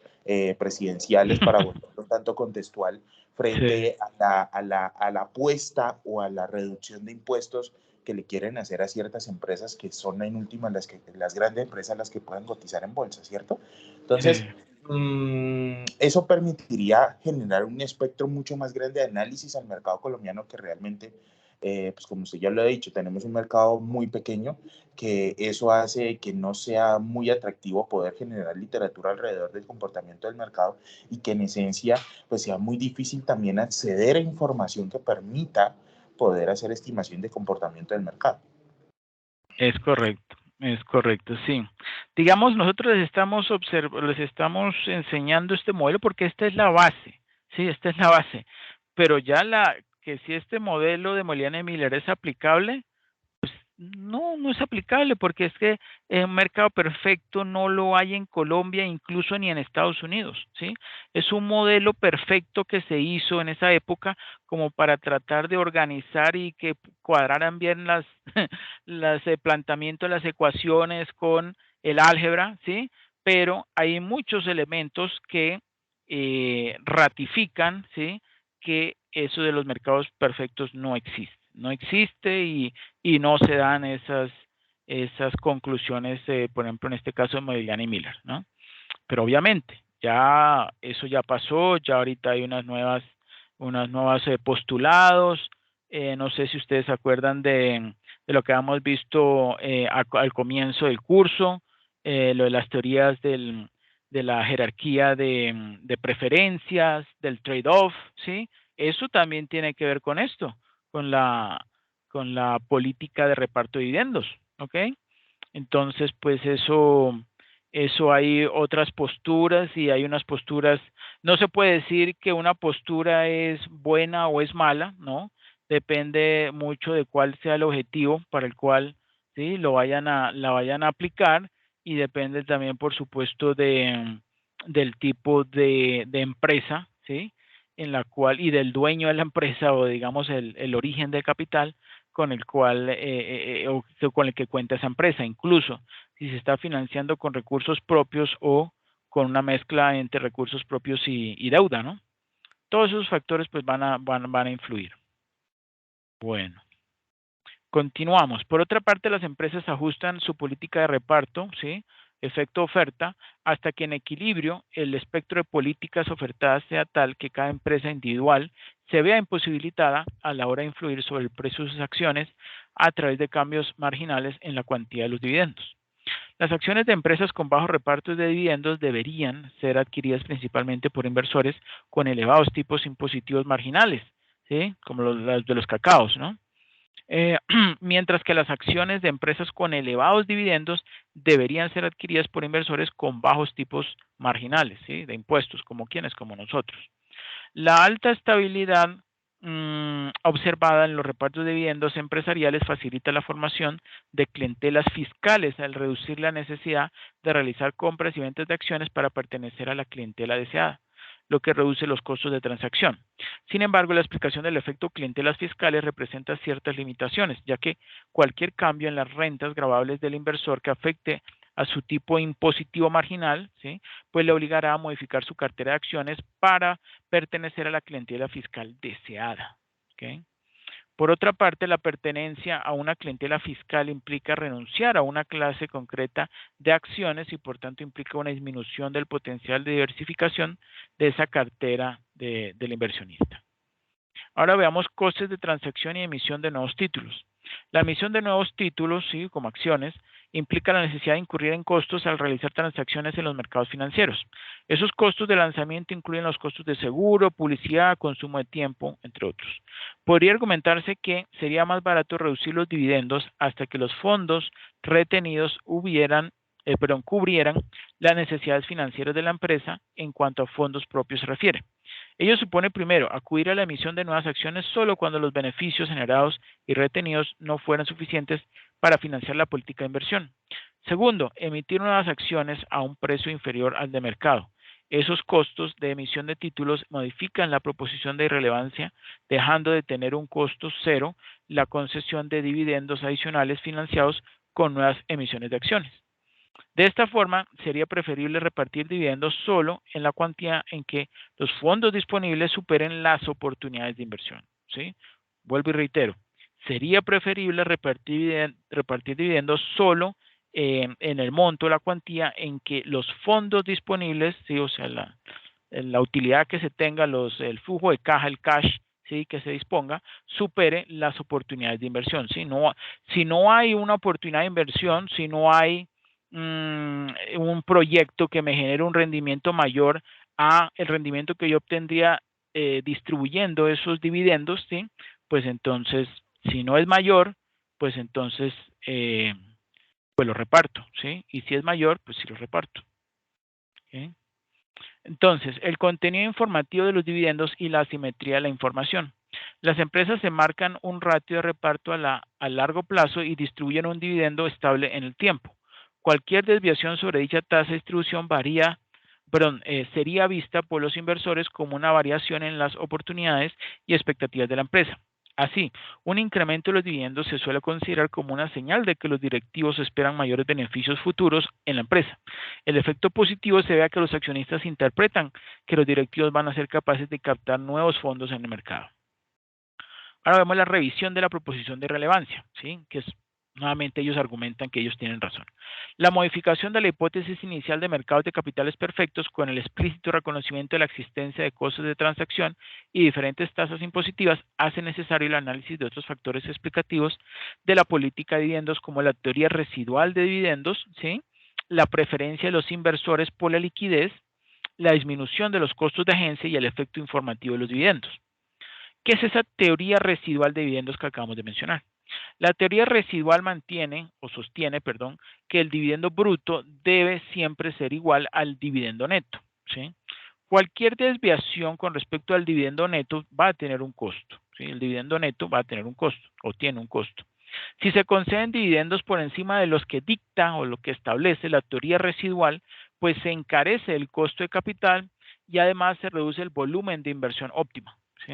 presidenciales para votar un tanto contextual Sí. frente a la apuesta o a la reducción de impuestos que le quieren hacer a ciertas empresas que son en última las grandes empresas las que pueden cotizar en bolsa, ¿cierto? Entonces, Sí. eso permitiría generar un espectro mucho más grande de análisis al mercado colombiano que realmente, pues como usted ya lo ha dicho, tenemos un mercado muy pequeño, que eso hace que no sea muy atractivo poder generar literatura alrededor del comportamiento del mercado y que en esencia pues sea muy difícil también acceder a información que permita poder hacer estimación de comportamiento del mercado. Es correcto, sí. Digamos, nosotros les estamos enseñando este modelo porque esta es la base, sí, esta es la base. Pero ya que si este modelo de Modigliani Miller es aplicable, no, no es aplicable porque es que un mercado perfecto no lo hay en Colombia, incluso ni en Estados Unidos, ¿sí? Es un modelo perfecto que se hizo en esa época como para tratar de organizar y que cuadraran bien las planteamientos, las ecuaciones con el álgebra, ¿sí? Pero hay muchos elementos que ratifican, ¿sí? Que eso de los mercados perfectos no existe. No existe y no se dan esas conclusiones, por ejemplo, en este caso de Modigliani y Miller, ¿no? Pero obviamente, ya eso ya pasó, ya ahorita hay unas nuevas postulados. No sé si ustedes se acuerdan de lo que hemos visto al comienzo del curso, lo de las teorías de la jerarquía de preferencias, del trade-off, ¿sí? Eso también tiene que ver con esto, con la política de reparto de dividendos, ¿ok? Entonces, pues eso hay otras posturas y hay unas posturas, no se puede decir que una postura es buena o es mala, ¿no? Depende mucho de cuál sea el objetivo para el cual, ¿sí? La vayan a aplicar y depende también, por supuesto, del tipo de empresa, ¿sí? En la cual, y del dueño de la empresa o digamos el origen del capital con el cual o con el que cuenta esa empresa, incluso si se está financiando con recursos propios o con una mezcla entre recursos propios y deuda, ¿no? Todos esos factores pues van a influir. Bueno, continuamos. Por otra parte, las empresas ajustan su política de reparto, ¿sí? Efecto oferta, hasta que en equilibrio el espectro de políticas ofertadas sea tal que cada empresa individual se vea imposibilitada a la hora de influir sobre el precio de sus acciones a través de cambios marginales en la cuantía de los dividendos. Las acciones de empresas con bajos repartos de dividendos deberían ser adquiridas principalmente por inversores con elevados tipos impositivos marginales, ¿sí? Como las de los cacaos, ¿no? Mientras que las acciones de empresas con elevados dividendos deberían ser adquiridas por inversores con bajos tipos marginales, ¿sí? De impuestos, como quienes, como nosotros. La alta estabilidad observada en los repartos de dividendos empresariales facilita la formación de clientelas fiscales al reducir la necesidad de realizar compras y ventas de acciones para pertenecer a la clientela deseada, lo que reduce los costos de transacción. Sin embargo, la explicación del efecto clientelas fiscales representa ciertas limitaciones, ya que cualquier cambio en las rentas gravables del inversor que afecte a su tipo impositivo marginal, ¿sí? Pues le obligará a modificar su cartera de acciones para pertenecer a la clientela fiscal deseada. ¿Okay? Por otra parte, la pertenencia a una clientela fiscal implica renunciar a una clase concreta de acciones y por tanto implica una disminución del potencial de diversificación de esa cartera del inversionista. Ahora veamos costes de transacción y emisión de nuevos títulos. La emisión de nuevos títulos, ¿sí? Como acciones, implica la necesidad de incurrir en costos al realizar transacciones en los mercados financieros. Esos costos de lanzamiento incluyen los costos de seguro, publicidad, consumo de tiempo, entre otros. Podría argumentarse que sería más barato reducir los dividendos hasta que los fondos retenidos cubrieran las necesidades financieras de la empresa en cuanto a fondos propios se refiere. Ello supone, primero, acudir a la emisión de nuevas acciones solo cuando los beneficios generados y retenidos no fueran suficientes para financiar la política de inversión. Segundo, emitir nuevas acciones a un precio inferior al de mercado. Esos costos de emisión de títulos modifican la proposición de irrelevancia, dejando de tener un costo cero la concesión de dividendos adicionales financiados con nuevas emisiones de acciones. De esta forma, sería preferible repartir dividendos solo en la cuantía en que los fondos disponibles superen las oportunidades de inversión. ¿Sí? Vuelvo y reitero, sería preferible repartir dividendos solo en el monto, la cuantía en que los fondos disponibles, ¿sí? O sea, la utilidad que se tenga, el flujo de caja, el cash, ¿sí? Que se disponga, supere las oportunidades de inversión. ¿Sí? Si no hay una oportunidad de inversión, si no hay un proyecto que me genere un rendimiento mayor a el rendimiento que yo obtendría distribuyendo esos dividendos, ¿sí? Pues entonces, si no es mayor, pues entonces, pues lo reparto, ¿sí? Y si es mayor, pues sí lo reparto. ¿Sí? Entonces, el contenido informativo de los dividendos y la asimetría de la información. Las empresas se marcan un ratio de reparto a largo plazo y distribuyen un dividendo estable en el tiempo. Cualquier desviación sobre dicha tasa de distribución sería vista por los inversores como una variación en las oportunidades y expectativas de la empresa. Así, un incremento de los dividendos se suele considerar como una señal de que los directivos esperan mayores beneficios futuros en la empresa. El efecto positivo se ve a que los accionistas interpretan que los directivos van a ser capaces de captar nuevos fondos en el mercado. Ahora vemos la revisión de la proposición de relevancia, ¿sí? Que es, nuevamente ellos argumentan que ellos tienen razón. La modificación de la hipótesis inicial de mercados de capitales perfectos con el explícito reconocimiento de la existencia de costos de transacción y diferentes tasas impositivas hace necesario el análisis de otros factores explicativos de la política de dividendos como la teoría residual de dividendos, ¿sí? La preferencia de los inversores por la liquidez, la disminución de los costos de agencia y el efecto informativo de los dividendos. ¿Qué es esa teoría residual de dividendos que acabamos de mencionar? La teoría residual sostiene, que el dividendo bruto debe siempre ser igual al dividendo neto, ¿sí? Cualquier desviación con respecto al dividendo neto va a tener un costo, ¿sí? El dividendo neto va a tener un costo o tiene un costo. Si se conceden dividendos por encima de los que dicta o lo que establece la teoría residual, pues se encarece el costo de capital y además se reduce el volumen de inversión óptima, ¿sí?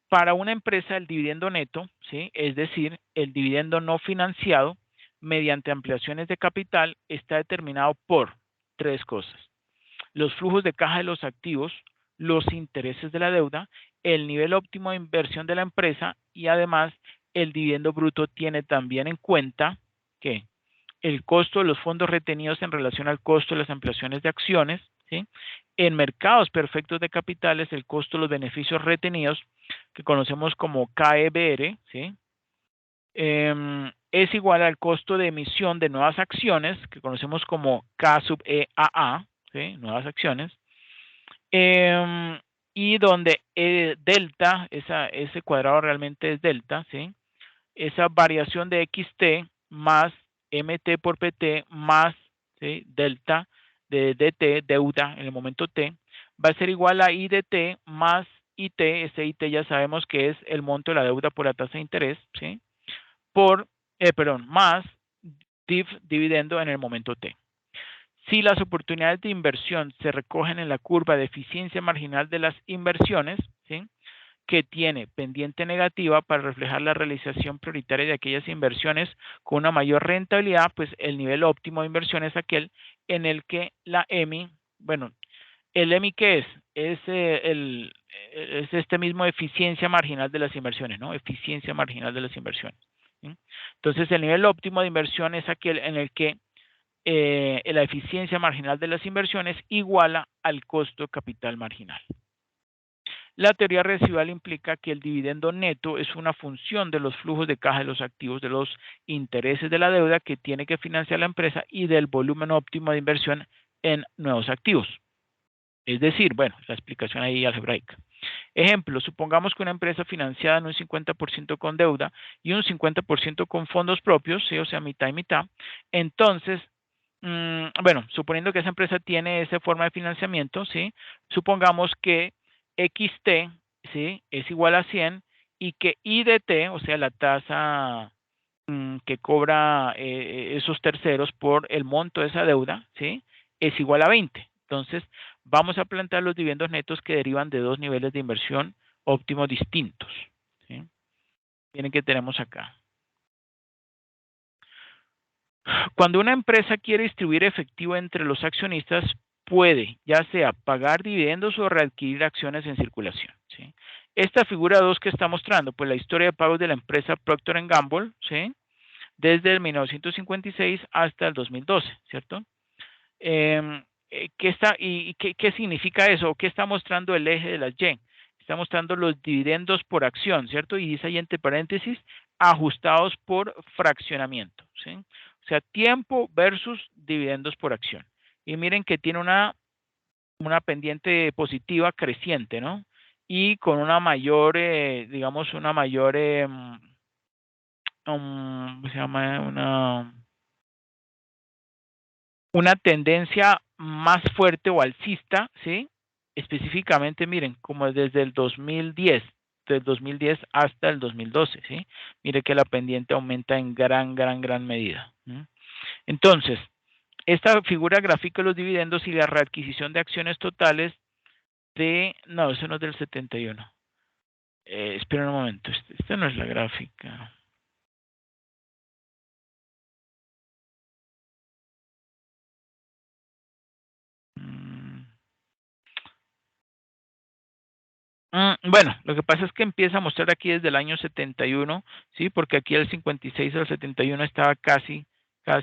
Para una empresa, el dividendo neto, ¿sí? Es decir, el dividendo no financiado mediante ampliaciones de capital, está determinado por tres cosas: los flujos de caja de los activos, los intereses de la deuda, el nivel óptimo de inversión de la empresa y además el dividendo bruto tiene también en cuenta que el costo de los fondos retenidos en relación al costo de las ampliaciones de acciones, ¿sí? En mercados perfectos de capitales, el costo de los beneficios retenidos, que conocemos como KEBR, ¿sí? Es igual al costo de emisión de nuevas acciones, que conocemos como K sub EAA, ¿sí? Nuevas acciones. Y donde delta, ese cuadrado realmente es delta, ¿sí? esa variación de XT más MT por PT más, ¿sí?, delta de DT, deuda en el momento T, va a ser igual a IDT más IT, ese IT ya sabemos que es el monto de la deuda por la tasa de interés, ¿sí?, más dividendo en el momento T. Si las oportunidades de inversión se recogen en la curva de eficiencia marginal de las inversiones, ¿sí?, que tiene pendiente negativa para reflejar la realización prioritaria de aquellas inversiones con una mayor rentabilidad, pues el nivel óptimo de inversión es aquel en el que la EMI, bueno, ¿el EMI qué es? Es este mismo eficiencia marginal de las inversiones, ¿no? Eficiencia marginal de las inversiones, ¿sí? Entonces, el nivel óptimo de inversión es aquel en el que la eficiencia marginal de las inversiones iguala al costo capital marginal. La teoría residual implica que el dividendo neto es una función de los flujos de caja de los activos, de los intereses de la deuda que tiene que financiar la empresa y del volumen óptimo de inversión en nuevos activos. Es decir, bueno, la explicación ahí algebraica. Ejemplo, supongamos que una empresa financiada en un 50% con deuda y un 50% con fondos propios, ¿sí?, o sea, mitad y mitad. Entonces, bueno, suponiendo que esa empresa tiene esa forma de financiamiento, ¿sí?, supongamos que XT, ¿sí?, es igual a 100 y que IDT, o sea, la tasa que cobra esos terceros por el monto de esa deuda, ¿sí?, es igual a 20. Entonces, vamos a plantear los dividendos netos que derivan de dos niveles de inversión óptimos distintos, ¿sí? Miren que tenemos acá. Cuando una empresa quiere distribuir efectivo entre los accionistas, puede ya sea pagar dividendos o readquirir acciones en circulación, ¿sí? Esta figura 2 que está mostrando, pues la historia de pagos de la empresa Procter & Gamble, ¿sí?, desde el 1956 hasta el 2012, ¿cierto? ¿Qué significa eso? ¿Qué está mostrando el eje de las Y? Está mostrando los dividendos por acción, ¿cierto? Y dice ahí entre paréntesis, ajustados por fraccionamiento, ¿sí? O sea, tiempo versus dividendos por acción. Y miren que tiene una pendiente positiva creciente, ¿no? Y con una mayor, digamos, una mayor, ¿cómo se llama? Una tendencia más fuerte o alcista, ¿sí? Específicamente, miren, como desde el 2010, del 2010 hasta el 2012, ¿sí? Mire que la pendiente aumenta en gran medida. ¿Sí? Entonces, esta figura grafica los dividendos y la readquisición de acciones totales de... No, eso no es del 71. Esperen un momento, esta no es la gráfica. Bueno, lo que pasa es que empieza a mostrar aquí desde el año 71, ¿sí? Porque aquí el 56 al 71 estaba casi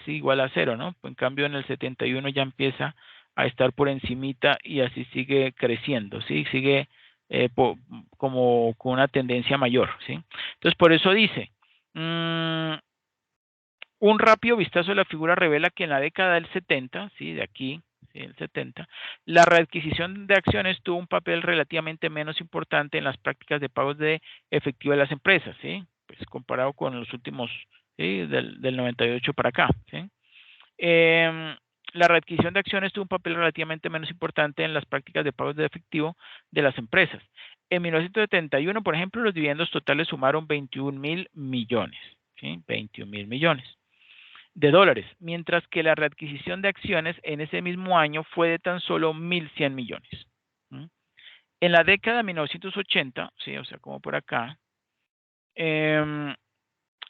igual a 0, ¿no? En cambio, en el 71 ya empieza a estar por encimita y así sigue creciendo, ¿sí? Sigue como con una tendencia mayor, ¿sí? Entonces, por eso dice, un rápido vistazo de la figura revela que en la década del 70, ¿sí?, de aquí, ¿sí?, el 70, la readquisición de acciones tuvo un papel relativamente menos importante en las prácticas de pagos de efectivo de las empresas, ¿sí? Pues comparado con los últimos, ¿sí?, del 98 para acá, ¿sí? La readquisición de acciones tuvo un papel relativamente menos importante en las prácticas de pagos de efectivo de las empresas. En 1971, por ejemplo, los dividendos totales sumaron 21.000 millones, ¿sí? 21.000 millones de dólares, mientras que la readquisición de acciones en ese mismo año fue de tan solo 1.100 millones. ¿Sí? En la década de 1980, ¿sí?, o sea, como por acá,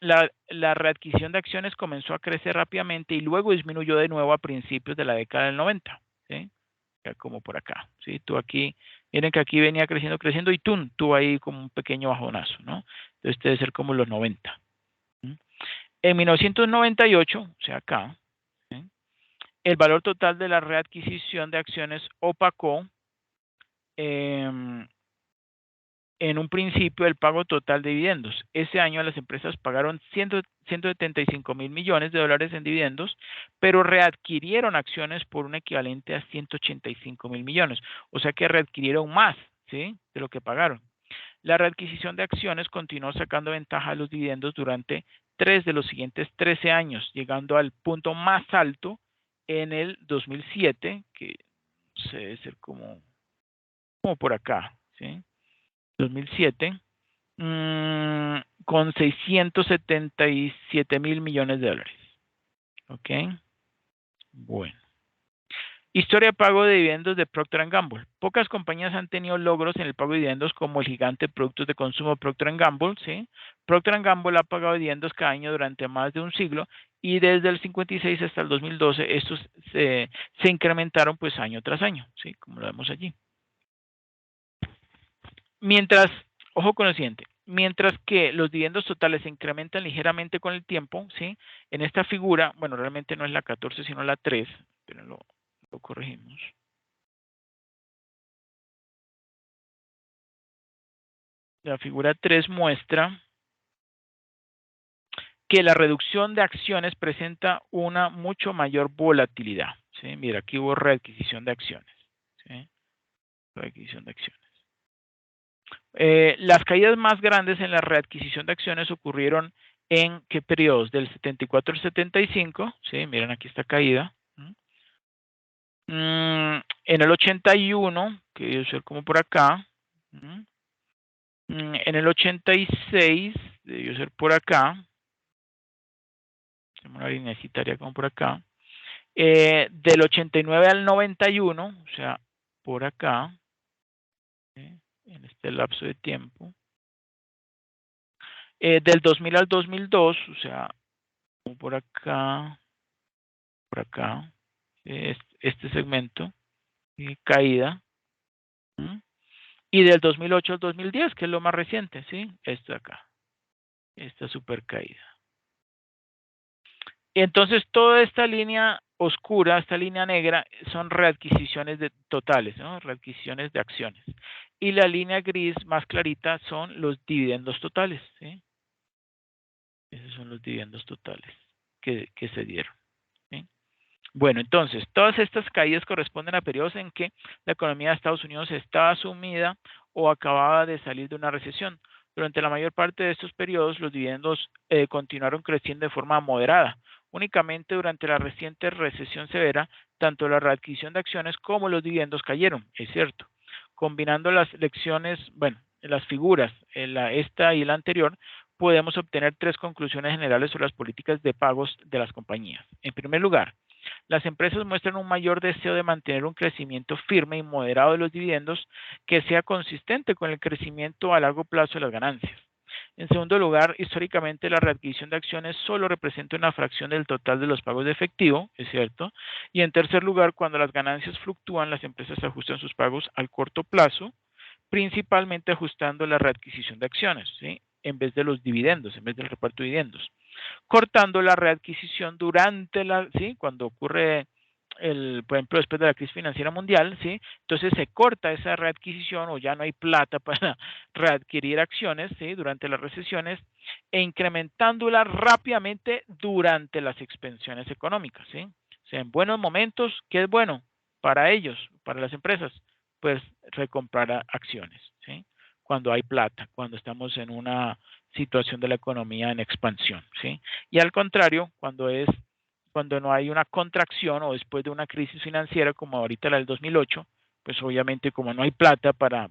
la readquisición de acciones comenzó a crecer rápidamente y luego disminuyó de nuevo a principios de la década del 90, ¿sí? O sea, como por acá, ¿sí? Tú aquí, miren que aquí venía creciendo y tuvo ahí como un pequeño bajonazo, ¿no? Entonces debe ser como los 90. ¿Sí? En 1998, o sea, acá, ¿sí?, el valor total de la readquisición de acciones opacó en un principio el pago total de dividendos. Ese año las empresas pagaron 175.000 millones de dólares en dividendos, pero readquirieron acciones por un equivalente a 185.000 millones. O sea que readquirieron más, ¿sí?, de lo que pagaron. La readquisición de acciones continuó sacando ventaja a los dividendos durante 3 de los siguientes 13 años, llegando al punto más alto en el 2007, que se debe ser como por acá, ¿sí? 2007, con 677 mil millones de dólares. ¿Ok? Bueno. Historia de pago de dividendos de Procter & Gamble. Pocas compañías han tenido logros en el pago de dividendos como el gigante de productos de consumo Procter & Gamble, ¿sí? Procter & Gamble ha pagado dividendos cada año durante más de un siglo y desde el 56 hasta el 2012 estos se incrementaron pues año tras año, ¿sí? Como lo vemos allí. Mientras, ojo con lo siguiente, mientras que los dividendos totales se incrementan ligeramente con el tiempo, ¿sí? En esta figura, bueno, realmente no es la 14 sino la 3, pero lo corregimos. La figura 3 muestra que la reducción de acciones presenta una mucho mayor volatilidad. ¿Sí? Mira, aquí hubo readquisición de acciones. ¿Sí? Readquisición de acciones. Las caídas más grandes en la readquisición de acciones ocurrieron en qué periodos, del 74 al 75. ¿Sí? Miren, aquí está caída. En el 81, que debe ser como por acá. En el 86, debió ser por acá. Tenemos una línea citaria como por acá. Del 89 al 91, o sea, por acá, en este lapso de tiempo. Del 2000 al 2002, o sea, como por acá, este segmento, caída. Y del 2008 al 2010, que es lo más reciente, ¿sí? Esto de acá, esta super caída. Entonces, toda esta línea oscura, esta línea negra, son readquisiciones totales, ¿no? Readquisiciones de acciones. Y la línea gris más clarita son los dividendos totales, ¿sí? Esos son los dividendos totales que se dieron, ¿sí? Bueno, entonces, todas estas caídas corresponden a periodos en que la economía de Estados Unidos estaba sumida o acababa de salir de una recesión. Durante la mayor parte de estos periodos, los dividendos continuaron creciendo de forma moderada. Únicamente durante la reciente recesión severa, tanto la readquisición de acciones como los dividendos cayeron, es cierto. Combinando las lecciones, bueno, las figuras, esta y la anterior, podemos obtener 3 conclusiones generales sobre las políticas de pagos de las compañías. En primer lugar, las empresas muestran un mayor deseo de mantener un crecimiento firme y moderado de los dividendos que sea consistente con el crecimiento a largo plazo de las ganancias. En segundo lugar, históricamente la readquisición de acciones solo representa una fracción del total de los pagos de efectivo, es cierto. Y en tercer lugar, cuando las ganancias fluctúan, las empresas ajustan sus pagos al corto plazo, principalmente ajustando la readquisición de acciones, ¿sí? En vez de los dividendos, en vez del reparto de dividendos, cortando la readquisición durante ¿sí? Cuando ocurre por ejemplo, después de la crisis financiera mundial, ¿sí? Entonces se corta esa readquisición o ya no hay plata para readquirir acciones, ¿sí? Durante las recesiones e incrementándola rápidamente durante las expansiones económicas, ¿sí? O sea, en buenos momentos, ¿qué es bueno para ellos, para las empresas? Pues recomprar acciones, ¿sí? Cuando hay plata, cuando estamos en una situación de la economía en expansión, ¿sí? Y al contrario, cuando no hay una contracción o después de una crisis financiera como ahorita la del 2008, pues obviamente como no hay plata para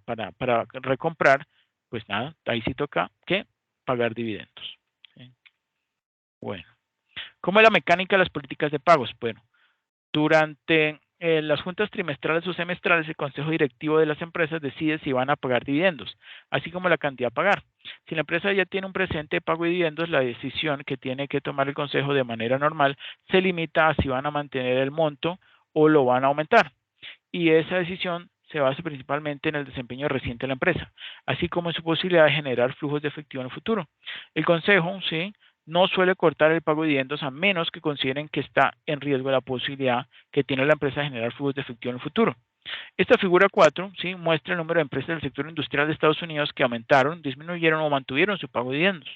recomprar, pues nada, ahí sí toca que pagar dividendos. ¿Sí? Bueno, ¿cómo es la mecánica de las políticas de pagos? Bueno, durante las juntas trimestrales o semestrales, el consejo directivo de las empresas decide si van a pagar dividendos, así como la cantidad a pagar. Si la empresa ya tiene un presente de pago de dividendos, la decisión que tiene que tomar el consejo de manera normal se limita a si van a mantener el monto o lo van a aumentar. Y esa decisión se basa principalmente en el desempeño reciente de la empresa, así como en su posibilidad de generar flujos de efectivo en el futuro. El consejo, ¿sí?, no suele cortar el pago de dividendos a menos que consideren que está en riesgo la posibilidad que tiene la empresa de generar flujos de efectivo en el futuro. Esta figura 4, ¿sí?, muestra el número de empresas del sector industrial de Estados Unidos que aumentaron, disminuyeron o mantuvieron su pago de dividendos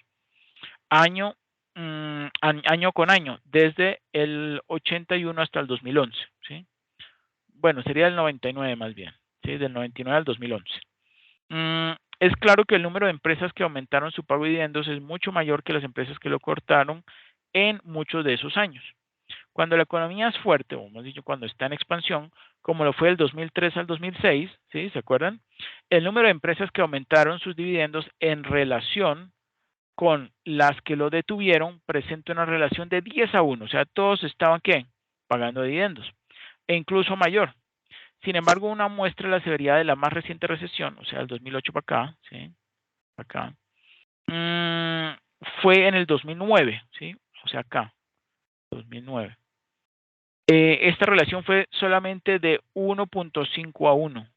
año con año, desde el 81 hasta el 2011, ¿sí? Bueno, sería el 99 más bien, ¿sí? Del 99 al 2011. Es claro que el número de empresas que aumentaron su pago de dividendos es mucho mayor que las empresas que lo cortaron en muchos de esos años. Cuando la economía es fuerte, o hemos dicho cuando está en expansión, como lo fue del 2003 al 2006, ¿sí? ¿Se acuerdan? El número de empresas que aumentaron sus dividendos en relación con las que lo detuvieron presenta una relación de 10 a 1, o sea, todos estaban, ¿qué? Pagando dividendos, e incluso mayor. Sin embargo, una muestra de la severidad de la más reciente recesión, o sea, el 2008 para acá, ¿sí? Acá, fue en el 2009, ¿sí? O sea, acá, 2009. Esta relación fue solamente de 1.5 a 1.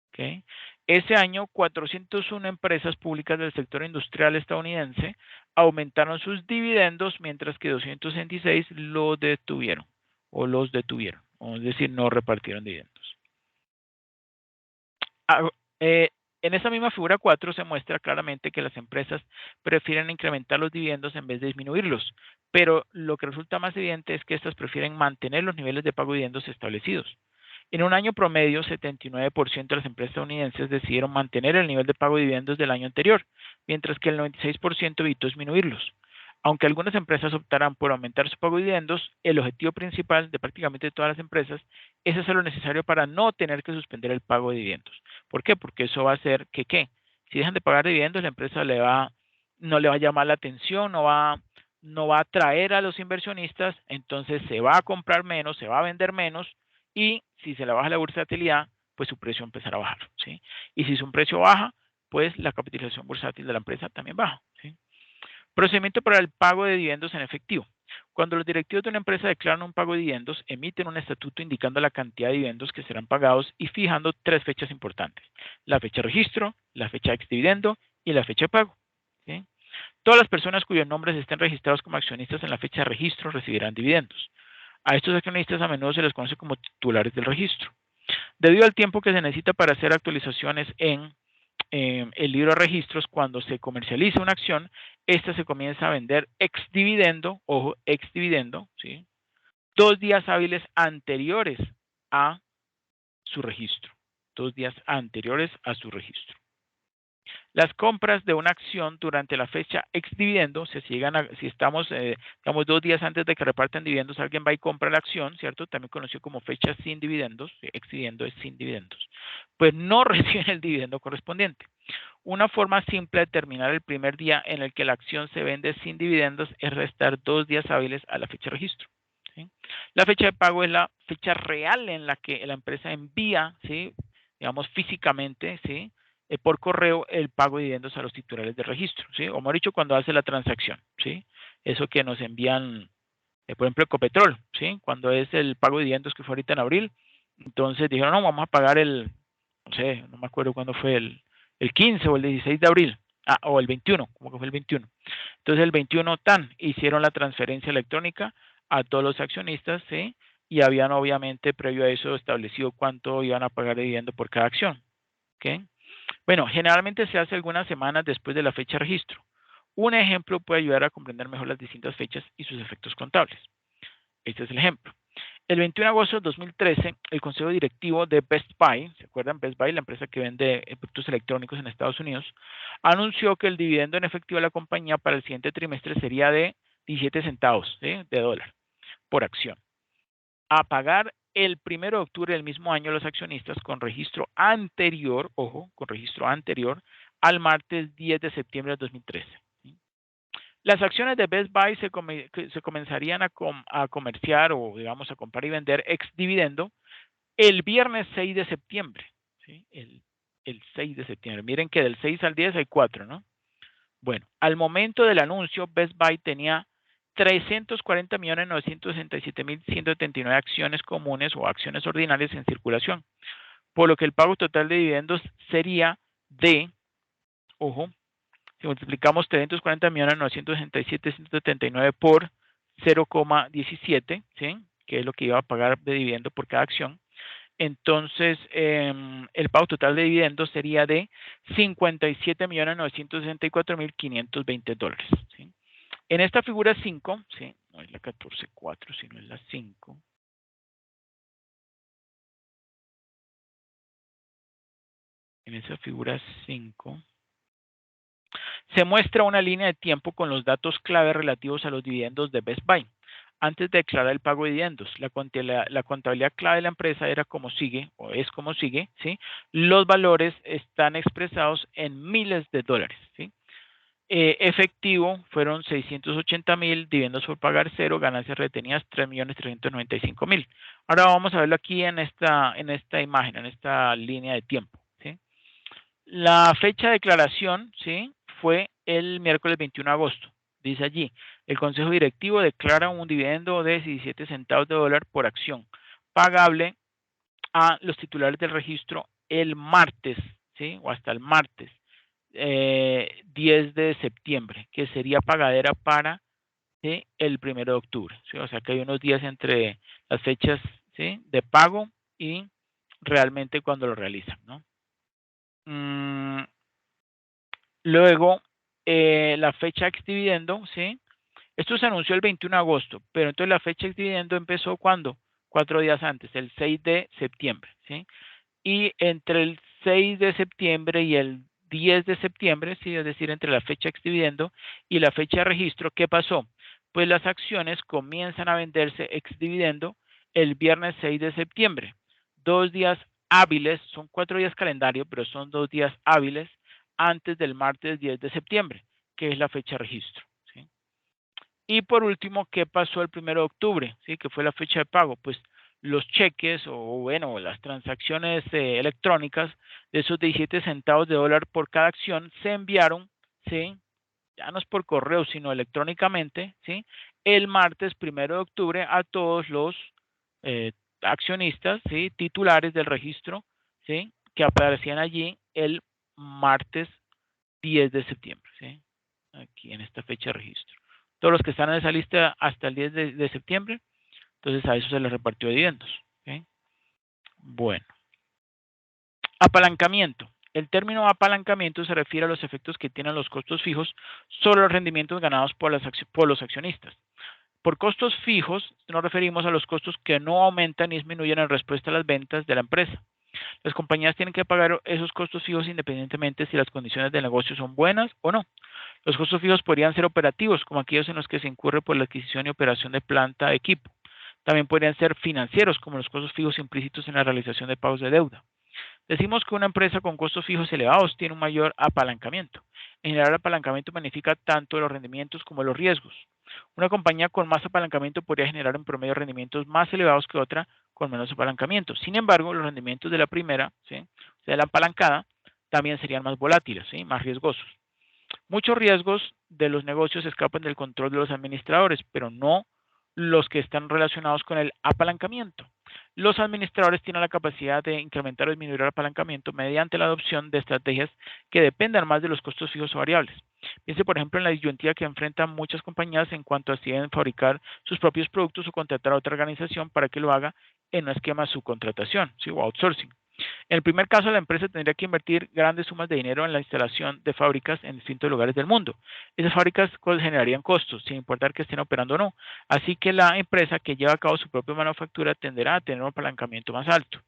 ¿Okay? Ese año, 401 empresas públicas del sector industrial estadounidense aumentaron sus dividendos, mientras que 266 lo detuvieron o los detuvieron, es decir, no repartieron dividendos. En esa misma figura 4 se muestra claramente que las empresas prefieren incrementar los dividendos en vez de disminuirlos, pero lo que resulta más evidente es que estas prefieren mantener los niveles de pago de dividendos establecidos. En un año promedio, 79% de las empresas estadounidenses decidieron mantener el nivel de pago de dividendos del año anterior, mientras que el 96% evitó disminuirlos. Aunque algunas empresas optarán por aumentar su pago de dividendos, el objetivo principal de prácticamente todas las empresas es hacer lo necesario para no tener que suspender el pago de dividendos. ¿Por qué? Porque eso va a hacer que, ¿qué? Si dejan de pagar dividendos, la empresa no le va a llamar la atención, no va a atraer a los inversionistas, entonces se va a comprar menos, se va a vender menos, y si se le baja la bursátilidad, pues su precio empezará a bajar, ¿sí? Y si su precio baja, pues la capitalización bursátil de la empresa también baja, ¿sí? Procedimiento para el pago de dividendos en efectivo. Cuando los directivos de una empresa declaran un pago de dividendos, emiten un estatuto indicando la cantidad de dividendos que serán pagados y fijando 3 fechas importantes: la fecha de registro, la fecha de exdividendo y la fecha de pago, ¿sí? Todas las personas cuyos nombres estén registrados como accionistas en la fecha de registro recibirán dividendos. A estos accionistas a menudo se les conoce como titulares del registro. Debido al tiempo que se necesita para hacer actualizaciones en el libro de registros, cuando se comercializa una acción, esta se comienza a vender ex dividendo, ojo, ex dividendo, ¿sí? 2 días hábiles anteriores a su registro. 2 días anteriores a su registro. Las compras de una acción durante la fecha ex dividendo, si estamos, digamos, 2 días antes de que repartan dividendos, alguien va y compra la acción, ¿cierto? También conocido como fecha sin dividendos, ex dividendo es sin dividendos, pues no reciben el dividendo correspondiente. Una forma simple de determinar el primer día en el que la acción se vende sin dividendos es restar 2 días hábiles a la fecha de registro, ¿sí? La fecha de pago es la fecha real en la que la empresa envía, ¿sí? Digamos, físicamente, ¿sí? Por correo el pago de dividendos a los titulares de registro, ¿sí? O mejor dicho, cuando hace la transacción, ¿sí? Eso que nos envían, por ejemplo, Ecopetrol, ¿sí? Cuando es el pago de dividendos que fue ahorita en abril, entonces dijeron, no, vamos a pagar no sé, no me acuerdo cuándo fue, el 15 o el 16 de abril, o el 21, como que fue el 21. Entonces el 21 hicieron la transferencia electrónica a todos los accionistas, ¿sí? Y habían obviamente previo a eso establecido cuánto iban a pagar de dividendo por cada acción, ¿ok? Bueno, generalmente se hace algunas semanas después de la fecha de registro. Un ejemplo puede ayudar a comprender mejor las distintas fechas y sus efectos contables. Este es el ejemplo. El 21 de agosto de 2013, el consejo directivo de Best Buy, ¿se acuerdan? Best Buy, la empresa que vende productos electrónicos en Estados Unidos, anunció que el dividendo en efectivo de la compañía para el siguiente trimestre sería de 17 centavos, ¿sí? De dólar por acción, a pagar el 1 de octubre del mismo año los accionistas con registro anterior, ojo, con registro anterior al martes 10 de septiembre de 2013. ¿Sí? Las acciones de Best Buy se comenzarían a comerciar o, digamos, a comprar y vender ex dividendo el viernes 6 de septiembre. ¿Sí? El 6 de septiembre. Miren que del 6 al 10 hay 4, ¿no? Bueno, al momento del anuncio, Best Buy tenía 340.967.179 acciones comunes o acciones ordinarias en circulación, por lo que el pago total de dividendos sería de, ojo, si multiplicamos 340.967.179 por 0,17, ¿sí? Que es lo que iba a pagar de dividendo por cada acción, entonces el pago total de dividendos sería de $57.964.520, ¿sí? En esta figura 5, ¿sí? No es la 14.4, sino es la 5. En esa figura 5, Se muestra una línea de tiempo con los datos clave relativos a los dividendos de Best Buy. Antes de declarar el pago de dividendos, la contabilidad clave de la empresa era como sigue, o es como sigue, ¿sí? Los valores están expresados en miles de dólares, ¿sí? Efectivo fueron 680,000, dividendos por pagar cero, ganancias retenidas 3,395,000. Ahora vamos a verlo aquí en esta imagen, en esta línea de tiempo, ¿sí? La fecha de declaración, ¿sí?, fue el miércoles 21 de agosto. Dice allí, el Consejo Directivo declara un dividendo de 17 centavos de dólar por acción, pagable a los titulares del registro el martes, ¿sí?, o hasta el martes 10 de septiembre, que sería pagadera para, ¿sí?, el 1 de octubre. ¿Sí? O sea que hay unos días entre las fechas, ¿sí?, de pago y realmente cuando lo realizan, ¿no? Luego, la fecha ex dividendo, ¿sí? Esto se anunció el 21 de agosto, pero entonces la fecha ex dividendo empezó ¿cuándo? 4 días antes, el 6 de septiembre, ¿sí? Y entre el 6 de septiembre y el 10 de septiembre, ¿sí?, es decir, entre la fecha ex dividendo y la fecha de registro, ¿qué pasó? Pues las acciones comienzan a venderse ex dividendo el viernes 6 de septiembre. 2 días hábiles, son 4 días calendario, pero son 2 días hábiles antes del martes 10 de septiembre, que es la fecha de registro, ¿sí? Y por último, ¿qué pasó el 1 de octubre? ¿Sí? Que fue la fecha de pago. Pues los cheques o bueno, las transacciones electrónicas de esos 17 centavos de dólar por cada acción se enviaron, ¿sí?, ya no es por correo, sino electrónicamente, ¿sí?, el martes 1 de octubre a todos los accionistas, ¿sí?, titulares del registro, ¿sí?, que aparecían allí el martes 10 de septiembre, ¿sí?, aquí en esta fecha de registro. Todos los que están en esa lista hasta el 10 de septiembre, entonces a eso se les repartió dividendos, ¿sí? Bueno, apalancamiento. El término apalancamiento se refiere a los efectos que tienen los costos fijos sobre los rendimientos ganados por los accionistas. Por costos fijos nos referimos a los costos que no aumentan ni disminuyen en respuesta a las ventas de la empresa. Las compañías tienen que pagar esos costos fijos independientemente si las condiciones del negocio son buenas o no. Los costos fijos podrían ser operativos, como aquellos en los que se incurre por la adquisición y operación de planta de equipo. También podrían ser financieros, como los costos fijos implícitos en la realización de pagos de deuda. Decimos que una empresa con costos fijos elevados tiene un mayor apalancamiento. En general, el apalancamiento magnifica tanto los rendimientos como los riesgos. Una compañía con más apalancamiento podría generar en promedio rendimientos más elevados que otra con menos apalancamiento. Sin embargo, los rendimientos de la primera, ¿sí?, o sea, la apalancada, también serían más volátiles, ¿sí?, más riesgosos. Muchos riesgos de los negocios escapan del control de los administradores, pero no los que están relacionados con el apalancamiento. Los administradores tienen la capacidad de incrementar o disminuir el apalancamiento mediante la adopción de estrategias que dependan más de los costos fijos o variables. Piense, por ejemplo, en la disyuntiva que enfrentan muchas compañías en cuanto a si deben fabricar sus propios productos o contratar a otra organización para que lo haga en un esquema de subcontratación, ¿sí?, o outsourcing. En el primer caso, la empresa tendría que invertir grandes sumas de dinero en la instalación de fábricas en distintos lugares del mundo. Esas fábricas generarían costos, sin importar que estén operando o no. Así que la empresa que lleva a cabo su propia manufactura tenderá a tener un apalancamiento más alto.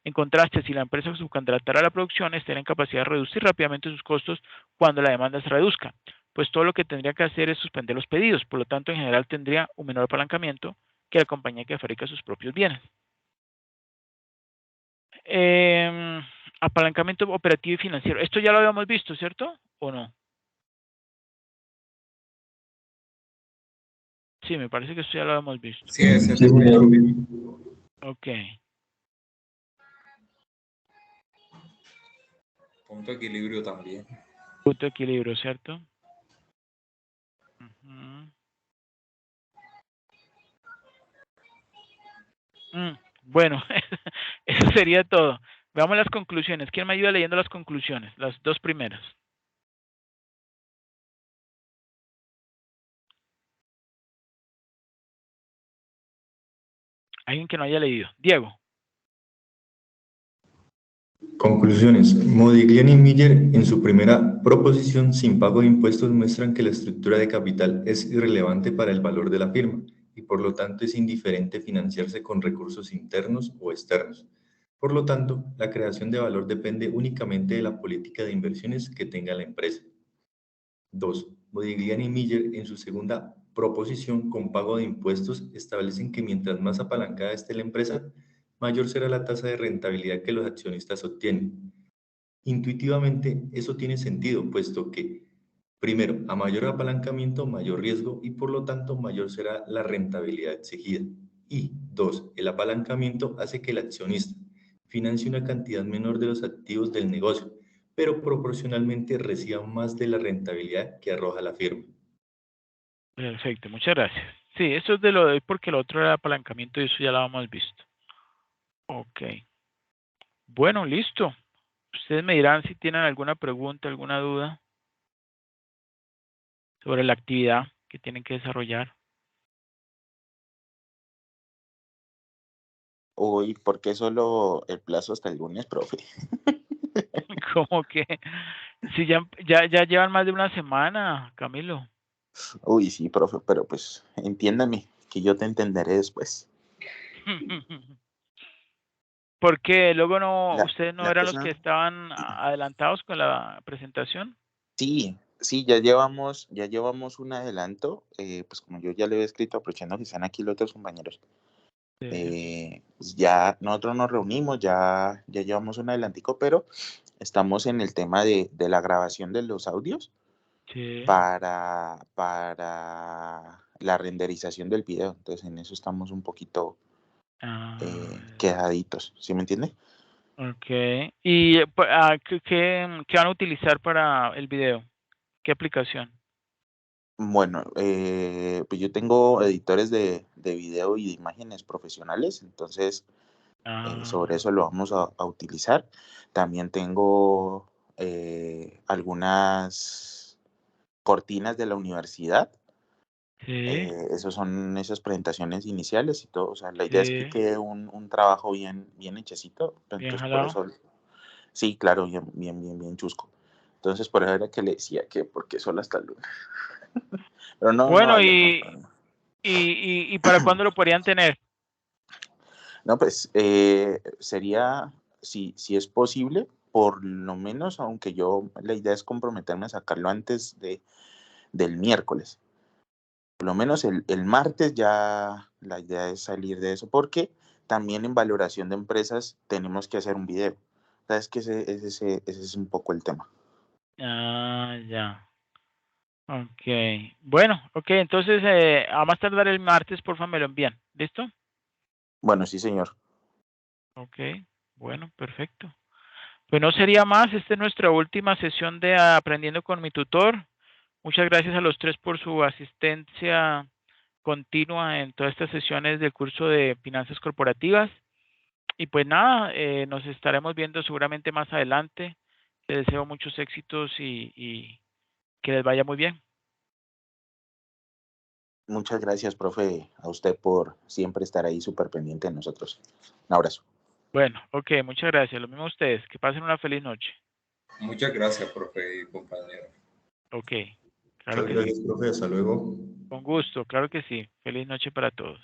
En contraste, si la empresa subcontratara la producción, estaría en capacidad de reducir rápidamente sus costos cuando la demanda se reduzca, pues todo lo que tendría que hacer es suspender los pedidos. Por lo tanto, en general tendría un menor apalancamiento que la compañía que fabrica sus propios bienes. Eh, Apalancamiento operativo y financiero. Esto ya lo habíamos visto, ¿cierto? ¿O no? Sí, me parece que esto ya lo habíamos visto. Sí, ese Sí, tema señor. Ok. punto de equilibrio también. Punto de equilibrio, ¿cierto? Ujú. Bueno, eso sería todo. Veamos las conclusiones. ¿Quién me ayuda leyendo las conclusiones? Las dos primeras. Alguien que no haya leído. Diego. Conclusiones. Modigliani y Miller, en su primera proposición sin pago de impuestos, muestran que la estructura de capital es irrelevante para el valor de la firma y por lo tanto es indiferente financiarse con recursos internos o externos. Por lo tanto, la creación de valor depende únicamente de la política de inversiones que tenga la empresa. 2. Modigliani y Miller, en su segunda proposición con pago de impuestos, establecen que mientras más apalancada esté la empresa, mayor será la tasa de rentabilidad que los accionistas obtienen. Intuitivamente, eso tiene sentido, puesto que, primero, a mayor apalancamiento, mayor riesgo y por lo tanto mayor será la rentabilidad exigida. Y 2. El apalancamiento hace que el accionista financie una cantidad menor de los activos del negocio, pero proporcionalmente reciba más de la rentabilidad que arroja la firma. Perfecto, muchas gracias. Sí, eso es de lo de hoy porque el otro era apalancamiento y eso ya lo habíamos visto. Ok. Bueno, listo. Ustedes me dirán si tienen alguna pregunta, alguna duda sobre la actividad que tienen que desarrollar. Uy, ¿por qué solo el plazo hasta el lunes, profe? Como que si ya llevan más de una semana, Camilo. Uy, sí, profe, pero pues entiéndame, que yo te entenderé después. Porque luego no, La, ustedes no la eran los que cosa, estaban adelantados con la presentación. sí, ya llevamos un adelanto, pues como yo ya le había escrito, aprovechando que están aquí los otros compañeros, Sí. pues ya nosotros nos reunimos, ya llevamos un adelantico, pero estamos en el tema de la grabación de los audios Sí. para la renderización del video, entonces en eso estamos un poquito Ah, quedaditos, ¿sí me entiende? ok. ¿Y qué van a utilizar para el video? ¿Qué aplicación? Bueno, pues yo tengo editores de video y de imágenes profesionales, entonces sobre Ah, eso lo vamos a utilizar. También tengo algunas cortinas de la universidad. sí, Esos son esas presentaciones iniciales y todo. O sea, la idea es que sí, quede un trabajo bien hechecito. bien Entonces, por jalado. eso, sí, claro, bien chusco. Entonces, por eso era que le decía que porque solo hasta el lunes. Pero no Bueno, había como problema. y ¿para cuándo lo podrían tener? No, pues sería, si es posible, por lo menos, aunque yo la idea es comprometerme a sacarlo antes del miércoles. Por lo menos el martes ya la idea es salir de eso, porque también en valoración de empresas tenemos que hacer un video. Sabes que ese es un poco el tema. Ah, ya. Ok. Bueno, ok, entonces a más tardar el martes, por favor, me lo envían. ¿Listo? Bueno, sí, señor. Ok, bueno, perfecto. Pues no sería más, esta es nuestra última sesión de Aprendiendo con mi tutor. Muchas gracias a los tres por su asistencia continua en todas estas sesiones del curso de finanzas corporativas. Y pues nada, nos estaremos viendo seguramente más adelante. Les deseo muchos éxitos y que les vaya muy bien. Muchas gracias, profe, a usted por siempre estar ahí súper pendiente de nosotros. Un abrazo. Bueno, ok, muchas gracias. Lo mismo a ustedes. Que pasen una feliz noche. Muchas gracias, profe y compañero. Ok, claro Muchas que sí. gracias, profe. Hasta luego. Con gusto, claro que sí. Feliz noche para todos.